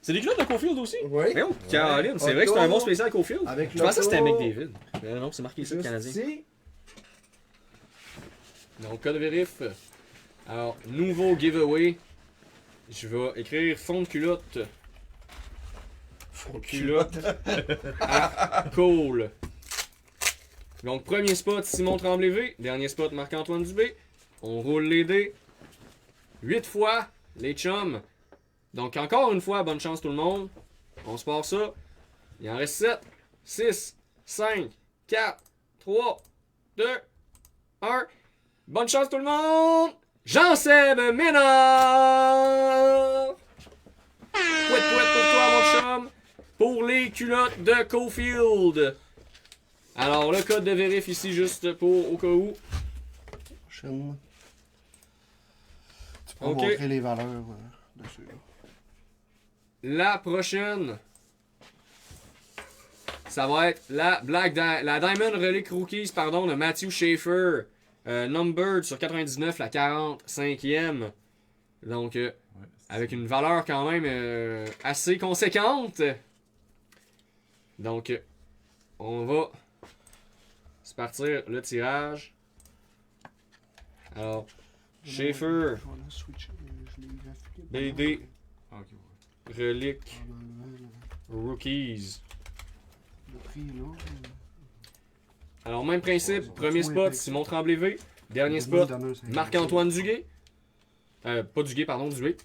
C'est des culottes de Cofield aussi? Oui. Mais oh, Caroline, c'est vrai que c'est un bon spécial Cofield. Avec Je pensais que c'était l'auto. McDavid. Mais non, c'est marqué ici, le Canadien. Ici. Donc, code vérif. Alors, nouveau giveaway. Je vais écrire fond de culotte. Culotte à Cole. Donc, premier spot, Simon Tremblay V. Dernier spot, Marc-Antoine Dubé. On roule les dés. 8 fois, les chums. Donc, encore une fois, bonne chance tout le monde. On se passe ça. Il en reste 7, 6, 5, 4, 3, 2, 1. Bonne chance tout le monde! Jean-Seb Ménard! Pouette pour toi, mon chum! Pour les culottes de Cofield. Alors, le code de vérif ici, juste pour au cas où. Prochaine. Tu peux Ok. montrer les valeurs dessus. La prochaine, ça va être la Diamond Relic Rookies pardon, de Matthew Schaefer. Numbered sur 99, la 45e. Donc, avec une valeur quand même assez conséquente. Donc, on va se partir le tirage. Alors, Schaefer, BD, Ah, ok, ouais. Relic, Rookies. Le prix là. Alors, même principe, premier spot, Simon Tremblay V. Dernier spot, Marc-Antoine Duguay. Pas Duguay, pardon, Duguay.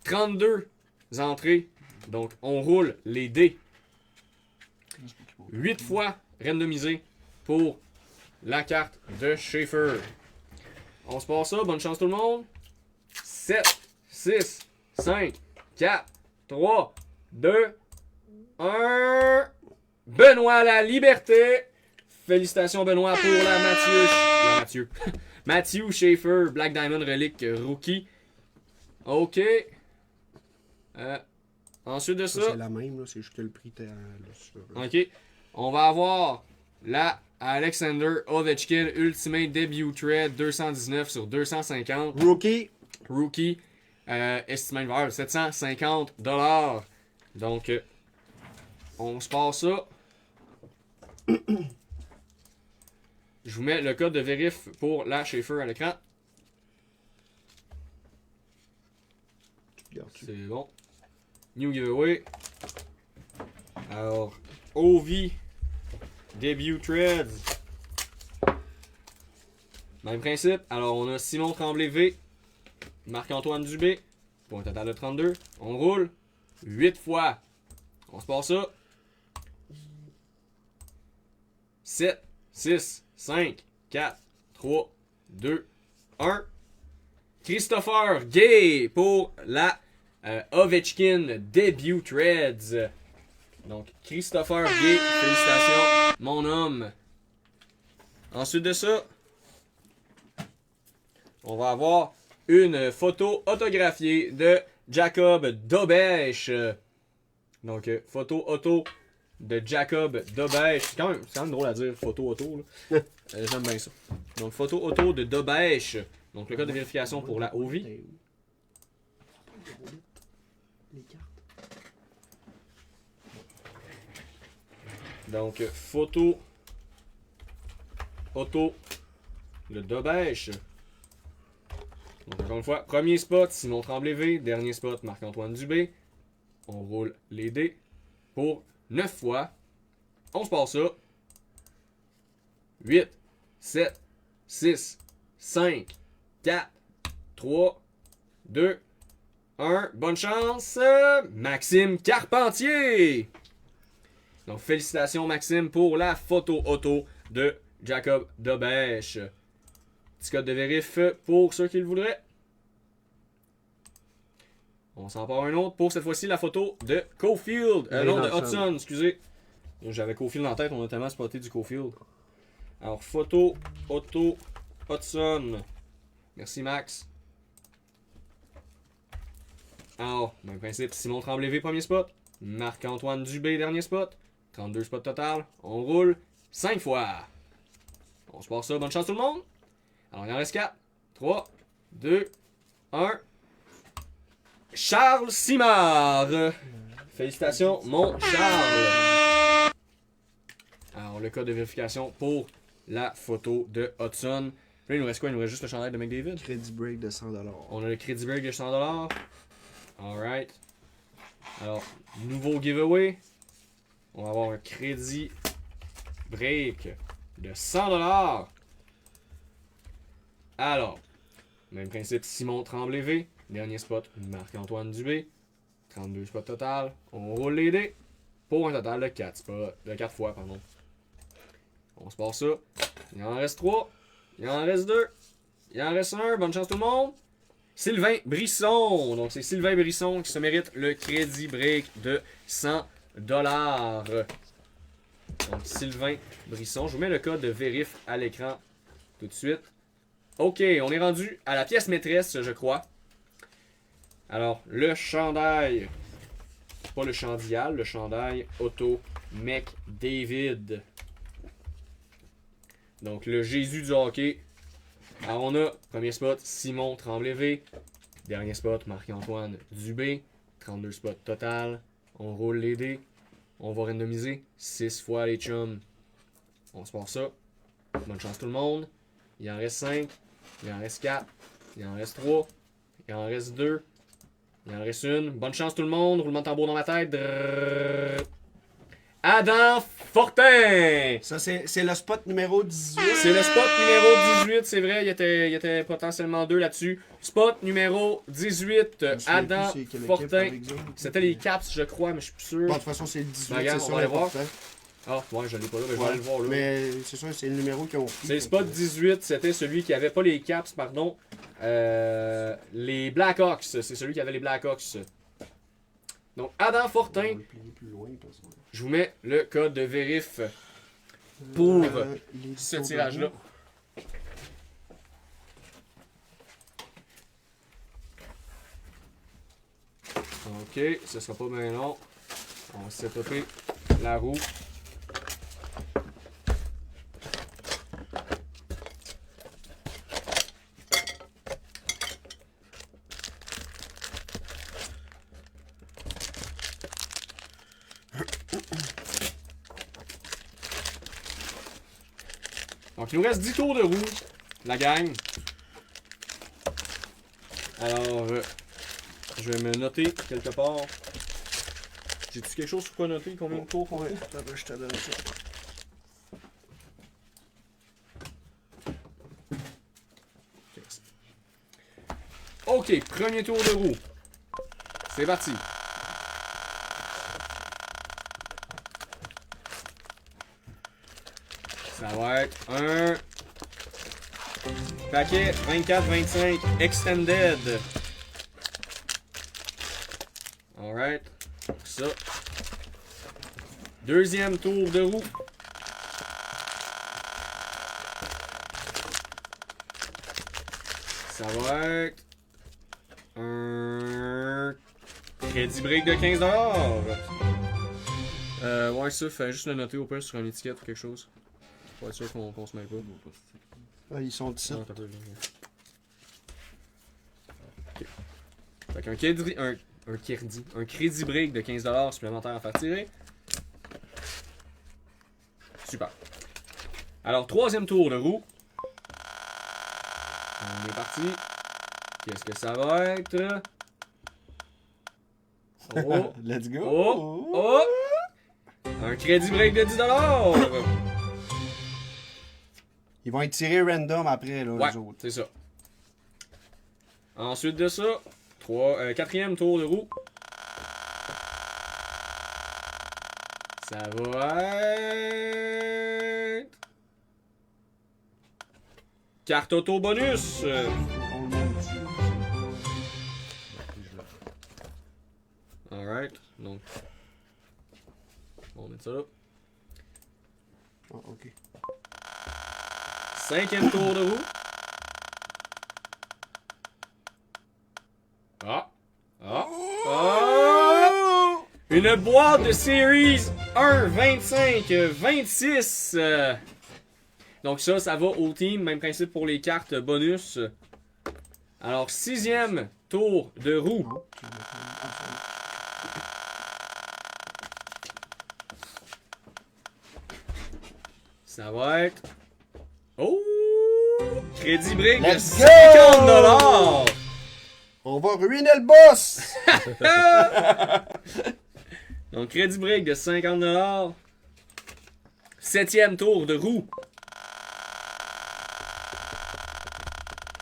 32 entrées. Donc, on roule les dés. 8 fois randomisé pour la carte de Schaefer. On se passe ça, bonne chance tout le monde. 7, 6, 5, 4, 3, 2, 1. Benoît La Liberté. Félicitations Benoît pour la Matthew Schaefer Black Diamond Relic Rookie. Ok. Ensuite de ça. C'est la même, là, c'est juste que le prix était là sur. Ok. On va avoir la Alexander Ovechkin Ultimate Debut Trade 219 sur 250. Rookie. Rookie. Estimé de valeur de 750$. Donc, on se passe ça. Je vous mets le code de vérif pour la Schaefer à l'écran. C'est bon. New giveaway. Alors, OV Debut Threads. Même principe. Alors, on a Simon Tremblay V, Marc-Antoine Dubé, pour un total de 32. On roule 8 fois. On se passe ça. 7, 6, 5, 4, 3, 2, 1. Christopher Gay pour la Ovechkin Debut Threads. Donc, Christopher Gay, félicitations, mon homme. Ensuite de ça, on va avoir une photo autographiée de Jacob Dobèche. Donc, photo auto de Jacob Dobèche. C'est quand même drôle à dire, photo auto. J'aime bien ça. Donc, photo auto de Dobèche. Donc, le code de vérification pour la OV. Donc, photo auto de Dobèche. Donc, encore une fois, premier spot, Simon Tremblay V. Dernier spot, Marc-Antoine Dubé. On roule les dés pour 9 fois. On se passe ça. 8, 7, 6, 5, 4, 3, 2, 1. Bonne chance, Maxime Carpentier. Donc, félicitations, Maxime, pour la photo auto de Jacob Dobèche. Petit code de vérif pour ceux qui le voudraient. On s'en part un autre pour cette fois-ci la photo de Cofield. Non, de Hudson, excusez. J'avais Cofield en tête, on a tellement spoté du Cofield. Alors, photo, auto, Hudson. Merci, Max. Alors, même principe, Simon Tremblay V, premier spot. Marc-Antoine Dubé, dernier spot. 32 spots total. On roule 5 fois. On se passe ça. Bonne chance tout le monde. Alors, il en reste 4, 3, 2, 1. Charles Simard. Félicitations, mon Charles. Alors, le code de vérification pour la photo de Hudson. Là, il nous reste quoi? Il nous reste juste le chandail de McDavid. Crédit break de 100$. On a le crédit break de 100$. Alright. Alors, nouveau giveaway. On va avoir un crédit break de 100$. Alors, même principe, Simon Tremblay V. Dernier spot, Marc-Antoine Dubé. 32 spots total. On roule les dés pour un total de 4 spots. De 4 fois, pardon. On se passe ça. Il en reste 3. Il en reste 2. Il en reste 1. Bonne chance tout le monde. Sylvain Brisson. Donc, c'est Sylvain Brisson qui se mérite le crédit break de 100$. Donc, Sylvain Brisson. Je vous mets le code de vérif à l'écran tout de suite. Ok, on est rendu à la pièce maîtresse, je crois. Alors, le chandail. Pas le chandial, le chandail auto McDavid. Donc, le Jésus du hockey. Alors, on a, premier spot, Simon Tremblay V. Dernier spot, Marc-Antoine Dubé. 32 spots total. On roule les dés. On va randomiser 6 fois les chums. On se passe ça. Bonne chance tout le monde. Il en reste 5. Il en reste 4. Il en reste 3. Il en reste 2. Il en reste 1. Bonne chance tout le monde. Roulement de tambour dans ma tête. Drrr. Adam Fortin! Ça, c'est le spot numéro 18. C'est le spot numéro 18, c'est vrai. Il y était potentiellement 2 là-dessus. Spot numéro 18, Adam Fortin. C'était les Caps, je crois, mais je suis plus sûr. Bon, de toute façon, c'est le 18. Regarde, c'est on va aller voir. Fortin. Ah, ouais, je l'ai pas là, mais je vais aller le voir là. Mais c'est sûr, c'est le numéro qu'ils ont pris. C'est le spot 18, c'était celui qui avait pas les Caps, pardon. Les Blackhawks, c'est celui qui avait les Blackhawks. Donc, Adam Fortin. Je vous mets le code de vérif pour ce tirage-là. Ok, ce sera pas bien long. On va setuper la roue. Donc, il nous reste 10 tours de roue, la gang. Alors, je vais me noter quelque part. J'ai-tu quelque chose sur quoi noter? Combien de tours qu'on Ouais, fait? je te donne ça. Ok, premier tour de roue. C'est parti. Ça va être un paquet 24-25 Extended. Alright. Ça. Deuxième tour de roue. Ça va être un crédit break de 15$. Ouais, ça, fait juste le noter au pire sur une étiquette ou quelque chose. Pour être sûr qu'on se mêle pas. Ah, ils sont ici. Non, t'as pas vu. Ok. Fait qu'un crédit, un crédit break de 15$ supplémentaire à faire tirer. Super. Alors, troisième tour de roue. On est parti. Qu'est-ce que ça va être? Oh! Let's go! Oh! Oh! Un crédit break de 10$! Ils vont être tirés random après, là, Ouais, les autres. c'est ça. Ensuite de ça, quatrième tour de roue. Ça va être... Carte auto bonus! On le monte dessus. Alright, donc... On va mettre ça là. Ah, ok. Cinquième tour de roue. Ah! Ah! Ah! Une boîte de Series 1, 25, 26. Donc ça va au team. Même principe pour les cartes bonus. Alors, sixième tour de roue. Non, Ça va être... Oh! Crédit break de Let's go! 50$! on va ruiner le boss! Donc, crédit break de 50$. Septième tour de roue.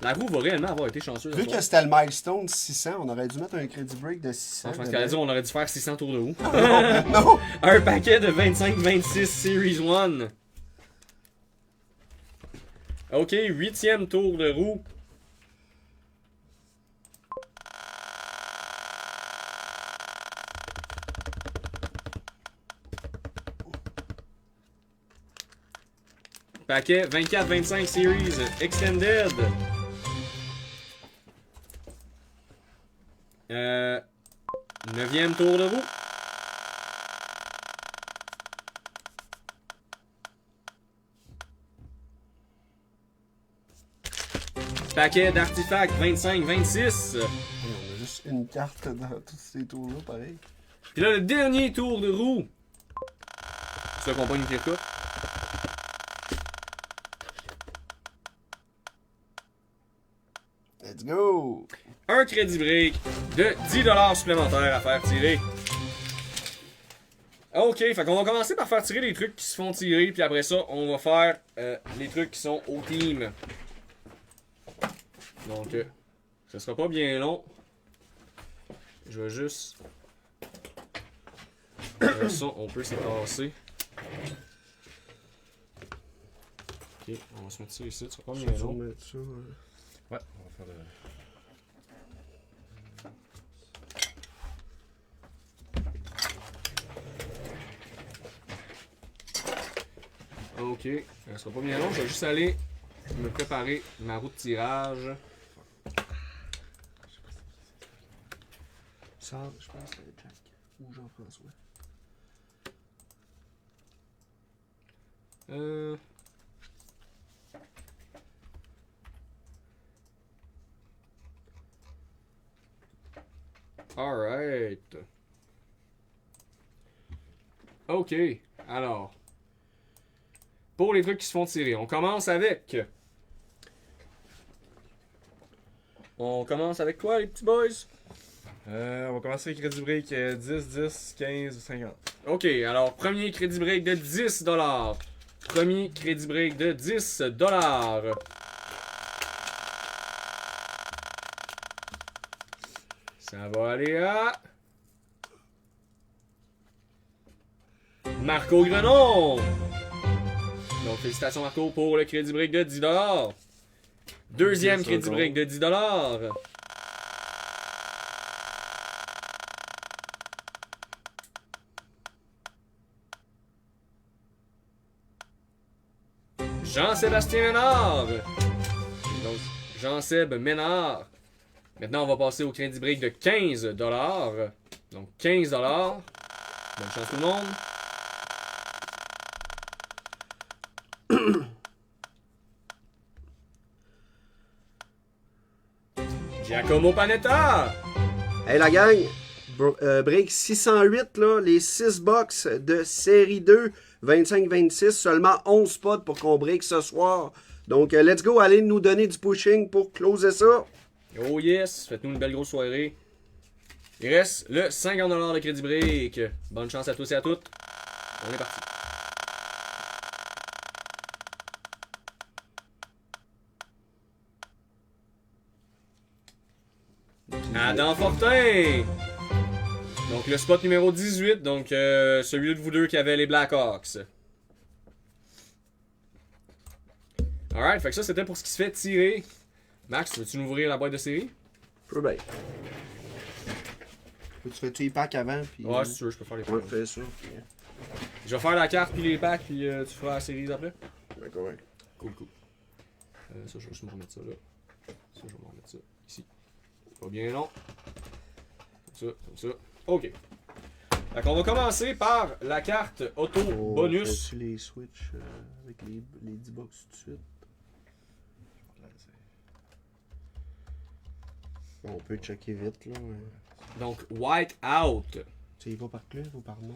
La roue va réellement avoir été chanceuse. Vu que c'était le milestone 600, on aurait dû mettre un crédit break de 600. Je pense qu'elle a dit on aurait dû faire 600 tours de roue. Non! Un paquet de 25-26 Series 1. Ok, huitième tour de roue. Paquet 24-25 Series Extended. Neuvième tour de roue. Paquet d'artefacts 25-26. On a juste une carte dans tous ces tours-là, pareil. Puis là, le dernier tour de roue. C'est là qu'on pogne une clé de coupe. Let's go! Un crédit break de 10$ supplémentaires à faire tirer. Ok, fait qu'on va commencer par faire tirer les trucs qui se font tirer, puis après ça, on va faire les trucs qui sont au team. Donc, ça sera pas bien long. Je vais juste... ça, on peut s'étasser. Ok, on va se mettre ça ici, ça sera pas bien long. Mettre ça, Ouais, on va faire le. Ok, ça sera pas bien long, je vais juste aller me préparer ma roue de tirage. Ça, je pense que c'est Jack ou Jean-François. Alright. Ok, alors. Pour les trucs qui se font tirer, on commence avec... On commence avec quoi, les petits boys? On va commencer avec Crédit Break 10, 10, 15, 50. Ok, alors premier crédit break de 10$. Premier crédit break de 10$. Ça va aller à... Marco Grenon! Donc félicitations Marco pour le crédit break de 10$. Deuxième crédit break de 10$. Jean-Sébastien Ménard. Donc, Jean-Seb Ménard. Maintenant, on va passer au crédit break de 15$. Donc, 15$. Bonne chance tout le monde. Giacomo Panetta. Hey la gang, break 608, là, les 6 box de série 2, 25-26, seulement 11 spots pour qu'on break ce soir. Donc, let's go, allez nous donner du pushing pour closer ça. Oh yes, faites-nous une belle grosse soirée. Il reste le 50$ de crédit break. Bonne chance à tous et à toutes. On est parti. Adam Fortin. Donc le spot numéro 18, donc celui de vous deux qui avait les Blackhawks. Alright, fait que ça c'était pour ce qui se fait tirer. Max, veux-tu nous ouvrir la boîte de série? Peu bien. Tu fais-tu les packs avant? Puis, Ouais, si tu veux, je peux faire les packs. Ouais, fais ça. Je vais faire la carte puis les packs, puis tu feras la série après. D'accord, ouais. Cool. Ça, je vais juste me remettre ça là. Ça, je vais me remettre ça ici. Pas bien long. Comme ça. Ok. Fait qu'on va commencer par la carte auto bonus. Fais-tu les switch avec les 10 box tout de suite? On peut checker vite, là. Donc, White Out. Tu y vas par club ou par nom?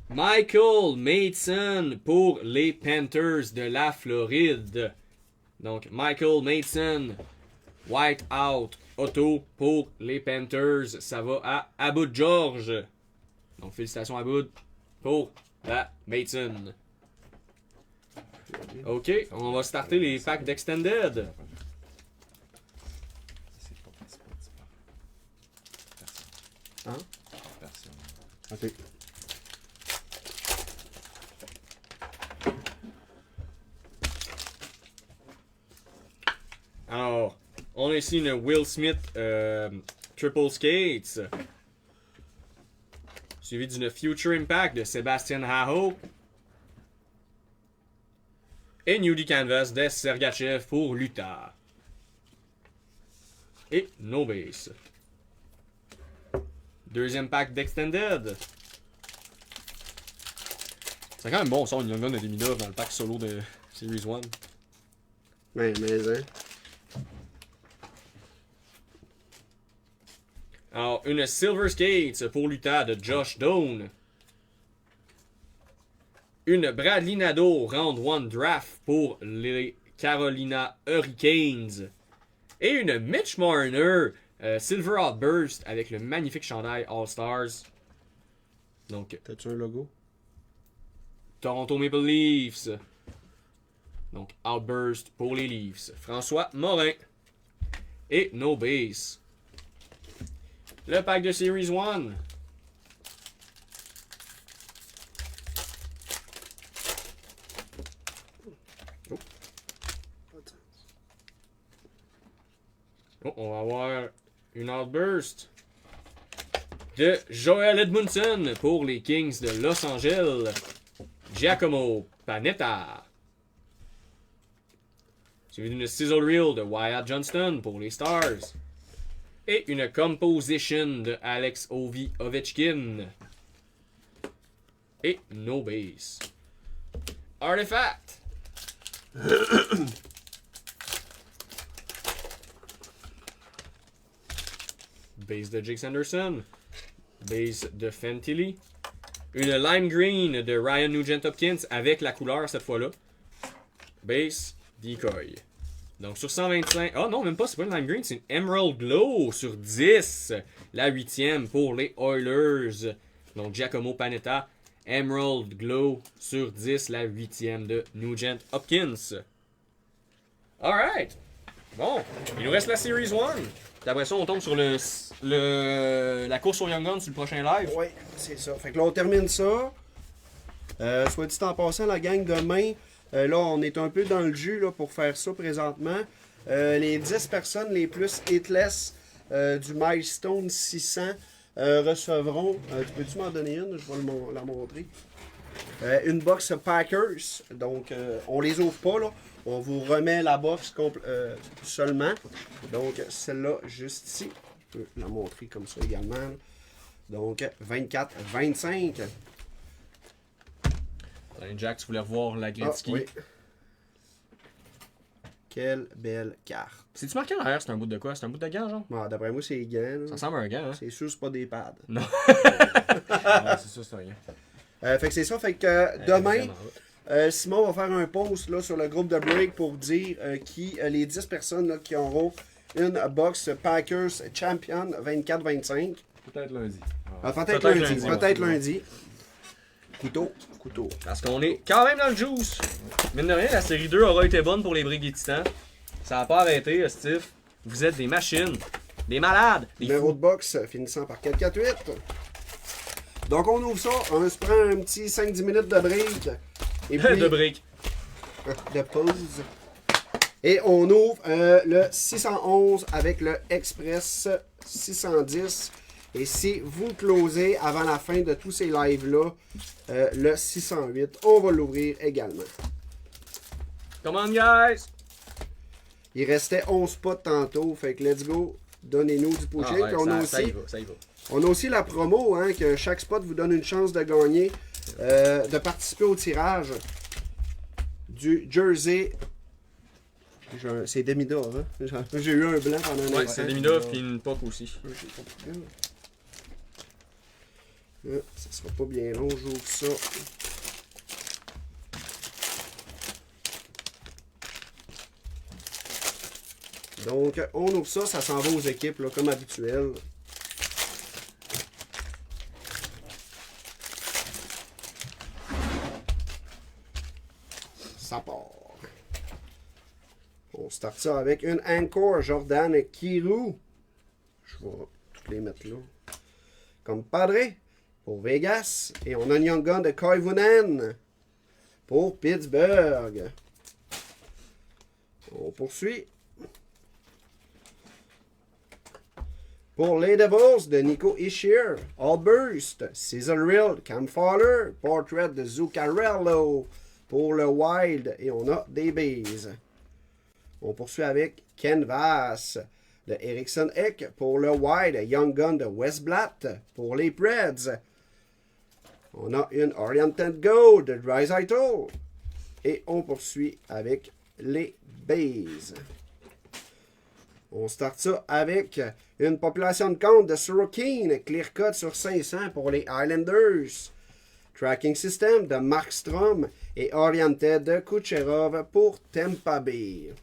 Michael Mason pour les Panthers de la Floride. Donc, Michael Mason, White Out, auto pour les Panthers. Ça va à Aboud George. Donc, félicitations Aboud pour la Mason. Ok, on va starter les packs d'Extended. Hein? Personne. Ok. Alors, on a ici une Will Smith Triple Skates. Suivi d'une Future Impact de Sébastien Aho. Et Nudie Canvas de Sergachev pour l'Utah. Et No Base. Deuxième pack d'Extended. C'est quand même bon, ça, une Young Gun de Deminov dans le pack solo de Series 1. Mais hein. Alors, une Silver Skates pour l'Utah de Josh Doan. Une Bradley Nadeau Round 1 Draft pour les Carolina Hurricanes. Et une Mitch Marner Silver Outburst avec le magnifique chandail All-Stars. Donc, T'as-tu un logo? Toronto Maple Leafs. Donc, Outburst pour les Leafs. François Morin. Et No Base. Le pack de Series 1. Oh, on va avoir une Outburst de Joel Edmundson pour les Kings de Los Angeles. Giacomo Panetta. Suivi d'une Sizzle Reel de Wyatt Johnston pour les Stars. Et une Composition de Alex Ovechkin. Et No Base. Artifact. Base de Jake Sanderson. Base de Fantilli. Une Lime Green de Ryan Nugent Hopkins avec la couleur cette fois-là. Base Decoy. Donc sur 125. Ah non, même pas, c'est pas une Lime Green, c'est une Emerald Glow sur 10. La 8e pour les Oilers. Donc Giacomo Panetta. Emerald Glow sur 10, la 8e de Nugent Hopkins. Alright. Bon, il nous reste la Series 1. Puis après ça, on tombe sur la course au Young Guns sur le prochain live. Oui, c'est ça. Fait que là, on termine ça. Soit dit en passant, la gang demain, là, on est un peu dans le jus là, pour faire ça présentement. Les 10 personnes les plus hitless du Milestone 600 recevront. Tu peux-tu m'en donner une? Je vais la montrer. Une box Packers. Donc, on les ouvre pas, là. On vous remet la box seulement. Donc, celle-là, juste ici. Je peux la montrer comme ça également. Donc, 24-25. Jack, tu voulais revoir la Gretzky. Oui. Quelle belle carte. C'est-tu marqué en arrière? C'est un bout de quoi? C'est un bout de gant, genre? Bon, d'après moi, c'est gants. Ça ressemble à un gant, hein? C'est sûr, c'est pas des pads. Non. C'est ça, c'est rien. Fait que c'est ça. Fait que demain, Simon va faire un post là, sur le groupe de break pour dire les 10 personnes là, qui auront une box Packers Champion 24-25. Peut-être lundi. Peut-être lundi. Couteau. Parce qu'on est quand même dans le juice. Mine de rien, la série 2 aura été bonne pour les Briggs et Titans. Ça n'a pas arrêté, Steve. Vous êtes des machines. Des malades. Des Numéro de box finissant par 4-4-8. Donc on ouvre ça. On se prend un petit 5-10 minutes de break. Et puis, de break. De pause. Et on ouvre le 611 avec le Express 610. Et si vous closez avant la fin de tous ces lives-là, le 608, on va l'ouvrir également. Come on, guys! Il restait 11 spots tantôt, fait que let's go, donnez-nous du pushing. Ça y va. On a aussi la promo, hein, que chaque spot vous donne une chance de gagner, de participer au tirage du jersey. C'est Demidov, hein? J'ai eu un blanc pendant un instant. Ouais, c'est Demidov puis une POC aussi. Ça sera pas bien long, j'ouvre ça. Donc, on ouvre ça, ça s'en va aux équipes, là, comme habituel. Ça part. On start ça avec une Encore Jordan Kirou. Je vais toutes les mettre là. Comme Padre pour Vegas. Et on a un Young Gun de Koivunen pour Pittsburgh. On poursuit. Pour les Devils de Nico Ishier, All Burst, Sizzle Reel, Cam Fowler, Portrait de Zuccarello pour le Wild. Et on a des bases. On poursuit avec Ken Vass de Eriksson Ek pour le Wild, Young Gun de Westblatt pour les Preds. On a une Oriented Go de Draisaitl. Et on poursuit avec les bases. On start ça avec une population de compte de Sorokin, Clear Cut sur 500 pour les Islanders. Tracking System de Markstrom et Oriented de Kucherov pour Tampa Bay.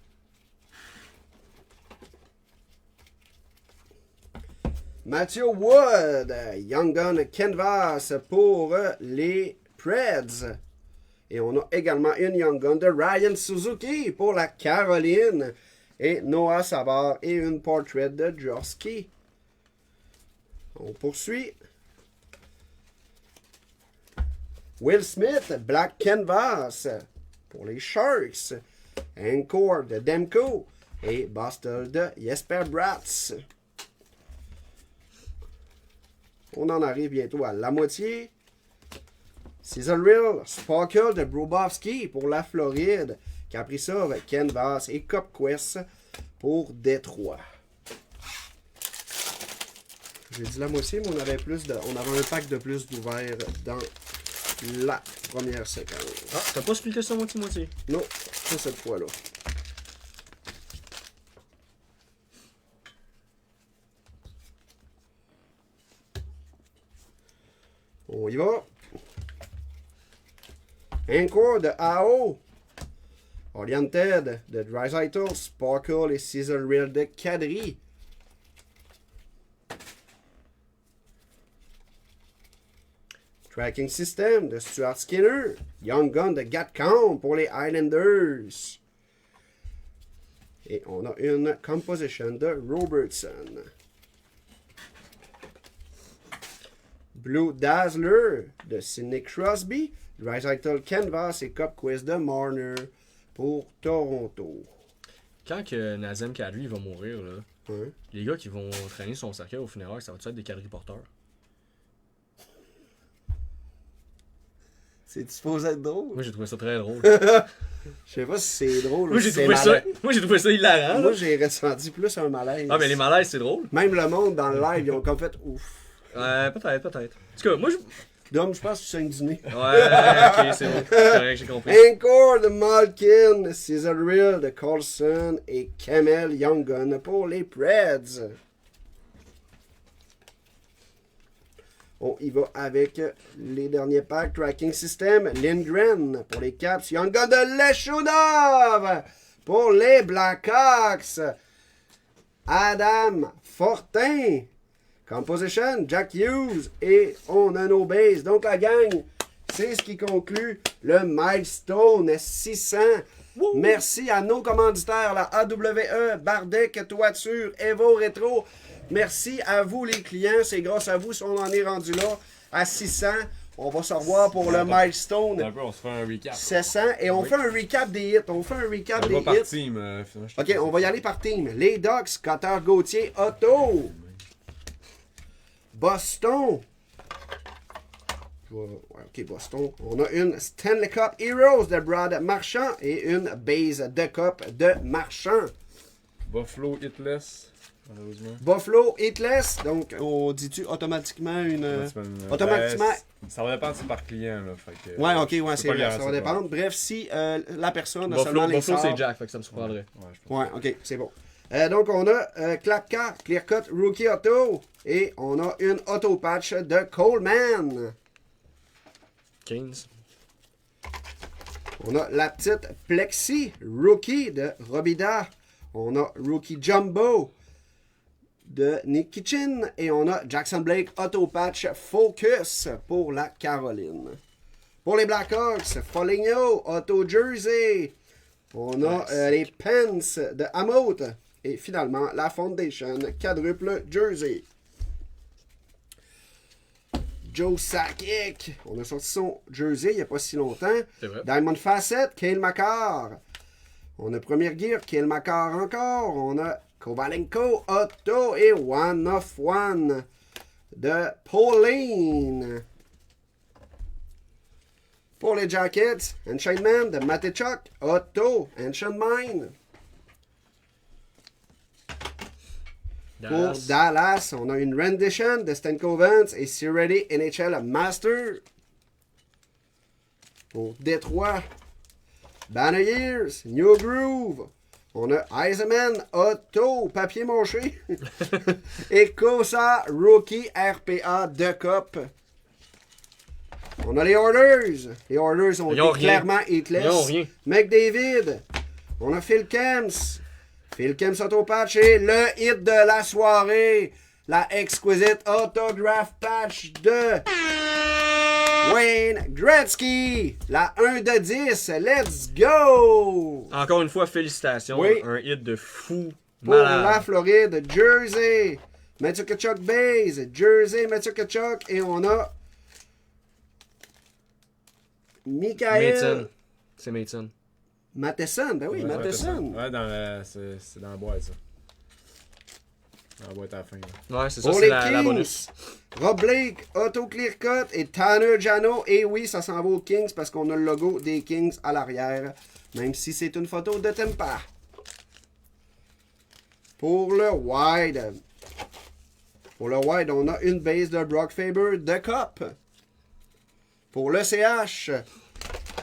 Matthew Wood, Young Gun Canvas pour les Preds. Et on a également une Young Gun de Ryan Suzuki pour la Caroline. Et Noah Savard et une Portrait de Joski. On poursuit. Will Smith, Black Canvas pour les Sharks. Encore de Demko et Boston de Jesper Bratz. On en arrive bientôt à la moitié. Sizzle Reel, Sparkle de Brobovski pour la Floride. Kaprizov, Canvas et Cupquest pour Détroit. J'ai dit la moitié, mais on avait un pack de plus d'ouverts dans la première séquence. Ah, t'as pas splitté ça moitié-moitié? Non, pas cette fois-là. On y va. Encore de AO. Oriented de Draisaitl, Sparkle et Sizzle Reel de Kadri. Tracking System de Stuart Skinner. Young Gun de Gatcombe pour les Islanders. Et on a une Composition de Robertson. Blue Dazzler de Sidney Crosby. Draisaitl Canvas et Cup Quiz de Marner pour Toronto. Quand que Nazem Kadri va mourir, là, Ouais. les gars qui vont traîner son cercueil au funéraire, ça va-tu être des Kadri porteurs? C'est supposé être drôle? Moi, j'ai trouvé ça très drôle. Je sais pas si c'est drôle Moi, ou j'ai si c'est trouvé ça, malaise. moi, j'ai trouvé ça hilarant. Moi, Là. j'ai ressenti plus un malaise. Ah, mais les malaises, c'est drôle. Même le monde dans le live, ils ont comme fait ouf. Ouais, peut-être. En tout cas, moi, je. Dom, je pense que tu saignes du nez. Ouais, ok, c'est bon. C'est correct, j'ai compris. Encore de Malkin, Cesar Real de Carlson et Kamel Younggun pour les Preds. On y va avec les derniers packs. Tracking System, Lindgren pour les Caps. Younggun de Leshunov pour les Blackhawks. Adam Fortin. Composition, Jack Hughes et on a nos bases. Donc la gang, c'est ce qui conclut le milestone 600. Woo! Merci à nos commanditaires, la AWE, Bardec, Toiture, Evo Rétro. Merci à vous les clients, c'est grâce à vous si on en est rendu là à 600. On va se revoir pour le milestone Un peu, on se fait un recap. 700 et on fait un recap des hits. On fait un recap On des va par hits. team. Ok, on va y aller par team. Les Ducks, Qatar Gauthier, Otto. Boston. Ouais, ok, Boston. On a une Stanley Cup Heroes de Brad Marchand et une base de Cup de Marchand. Buffalo Hitless, malheureusement. Buffalo Hitless. Donc, on dit-tu automatiquement une. Automatiquement. Ça va dépendre si par client. Là, fait que, Ouais, ok, ouais, je c'est peux pas vrai. Ça va garantir, dépendre. Bref, si la personne a seulement les Buffalo, sorts. c'est Jack, fait que ça me surprendrait. Ouais, je pense. Ouais, ok, c'est bon. Donc, on a Klapka, Clearcut, Rookie Auto. Et on a une auto patch de Coleman. Kings. On a la petite Plexi Rookie de Robida. On a Rookie Jumbo de Nick Kitchen. Et on a Jackson Blake Auto Patch Focus pour la Caroline. Pour les Blackhawks, Foligno Auto Jersey. On a les Pence de Hamout. Et finalement, la Foundation quadruple Jersey. Joe Sakic. On a sorti son jersey il n'y a pas si longtemps. C'est vrai. Diamond Facet, Kale McCarr. On a Première Gear, Kale McCarr encore. On a Kovalenko, Otto et One of One de Pauline. Pour les Jackets, Ancient Man de Matechuk, Otto, Ancient Mine. Pour Dallas, on a une rendition de Stanko Vance et Cirelli NHL Master. Pour Détroit, Banner Years, New Groove. On a Eisenman, Otto, papier mâché. Et Kosa, Rookie RPA de Cup. On a les Oilers. Les Oilers ont été clairement hitless. Ils ont rien. McDavid. On a Phil Kemps. Phil Kemps Auto-Patch et le hit de la soirée, la exquisite autograph patch de Wayne Gretzky. La 1 de 10, let's go! Encore une fois, félicitations. Oui. Un hit de fou. Pour Malade. la Floride, Jersey, Matthew Tkachuk base, Jersey, Matthew Tkachuk, et on a Michael Mason. C'est Mason. Matheson, ben oui, Ouais, Matheson. Ouais, c'est dans la boîte, ça. Dans la boîte à la fin. Là. Ouais, c'est ça, Pour c'est les la Kings, bonus. Rob Blake, Otto Clearcut et Tanner Jano. Et oui, ça s'en va aux Kings parce qu'on a le logo des Kings à l'arrière, même si c'est une photo de Tampa. Pour le wide, on a une base de Brock Faber de Cup. Pour le CH,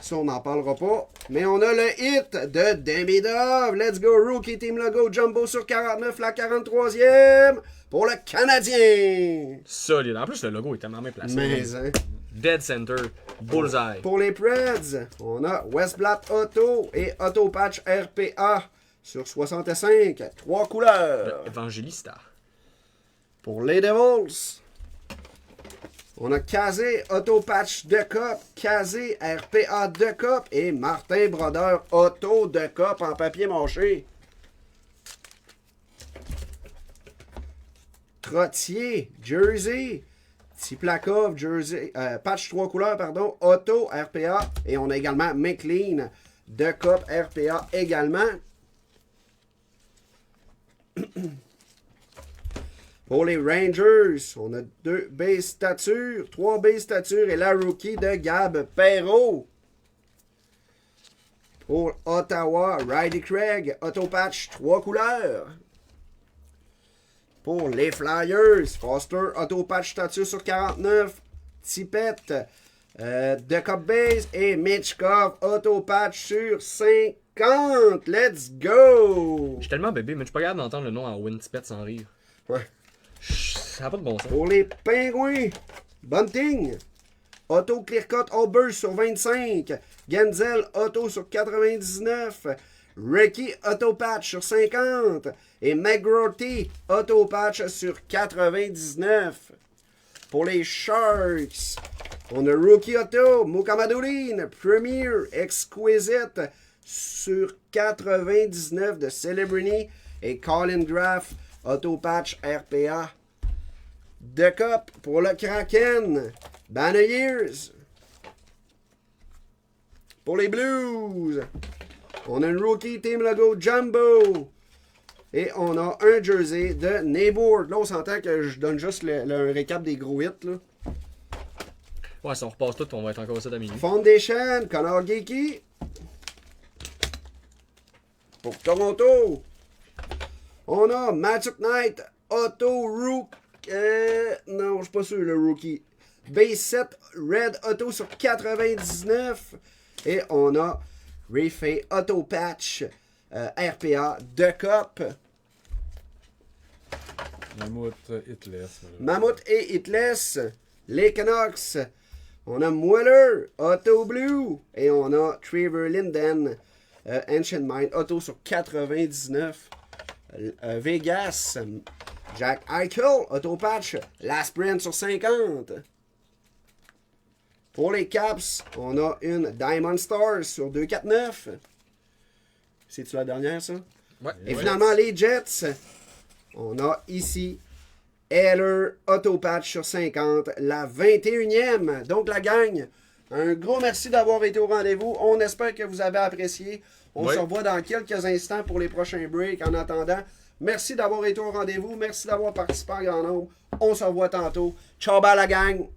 ça on n'en parlera pas, mais on a le hit de Demidov. Let's go, Rookie Team Logo Jumbo sur 49, la 43e. pour le Canadien. Solide. En plus, le logo est tellement bien placé. Mais, hein. Dead Center. Bullseye. Pour les Preds, on a Westblatt Auto et Auto Patch RPA sur 65. 3 couleurs. Evangelista. Pour les Devils, on a Kazé Auto Patch de Cup, Kazé RPA de Cup et Martin Brodeur Auto de Cup en papier mâché. Trottier, Jersey, Tiplakov, Jersey, patch 3 couleurs, pardon, Auto, RPA, et on a également McLean, de Cup, RPA également. Pour les Rangers, on a 2 base statures, 3 base statures et la rookie de Gab Perreault. Pour Ottawa, Riley Craig, Auto Patch 3 couleurs. Pour les Flyers, Foster, Auto Patch statut sur 49, Tipette, de Cup Base et Mitchkov, Auto Patch sur 50. Let's go! Je suis tellement bébé, mais je suis pas capable d'entendre le nom en Win Tipette sans rire. Ouais. Ça n'a pas de bon sens. Pour les Pingouins, Bunting, Auto Clearcut Allbirds sur 25, Genzel, Auto sur 99, Ricky Auto Patch sur 50 et McGrorty Auto Patch sur 99. Pour les Sharks, on a Rookie Auto, Mukamadouline, Premier, Exquisite sur 99 de Celebrity et Colin Graff Auto Patch RPA. De Cup pour le Kraken, Banner Years. Pour les Blues, on a un Rookie Team Logo Jumbo. Et on a un jersey de Neighbour. Là, on s'entend que je donne juste un récap des gros hits. Là. Ouais, si on repasse tout, on va être encore ça à minuit. Foundation, Connor Geeky. Pour Toronto, on a Magic Knight, Auto Rook. Non, je suis pas sûr, le Rookie. Base 7, Red Auto sur 99. Et on a Refait Auto Patch RPA de Cup. Mammouth Hitless. Mammouth et Hitless. Les Canucks. On a Mueller, Auto Blue. Et on a Trevor Linden, Ancient Mind, Auto sur 99. Vegas, Jack Eichel, Auto Patch, Last Brand sur 50. Pour les Caps, on a une Diamond Stars sur 249. C'est-tu la dernière, ça? Ouais. Et finalement, les Jets, on a ici Heller Auto Patch sur 50, la 21e. Donc, la gang, un gros merci d'avoir été au rendez-vous. On espère que vous avez apprécié. On se revoit dans quelques instants pour les prochains breaks. En attendant, merci d'avoir été au rendez-vous. Merci d'avoir participé en grand nombre. On se revoit tantôt. Ciao, bye la gang!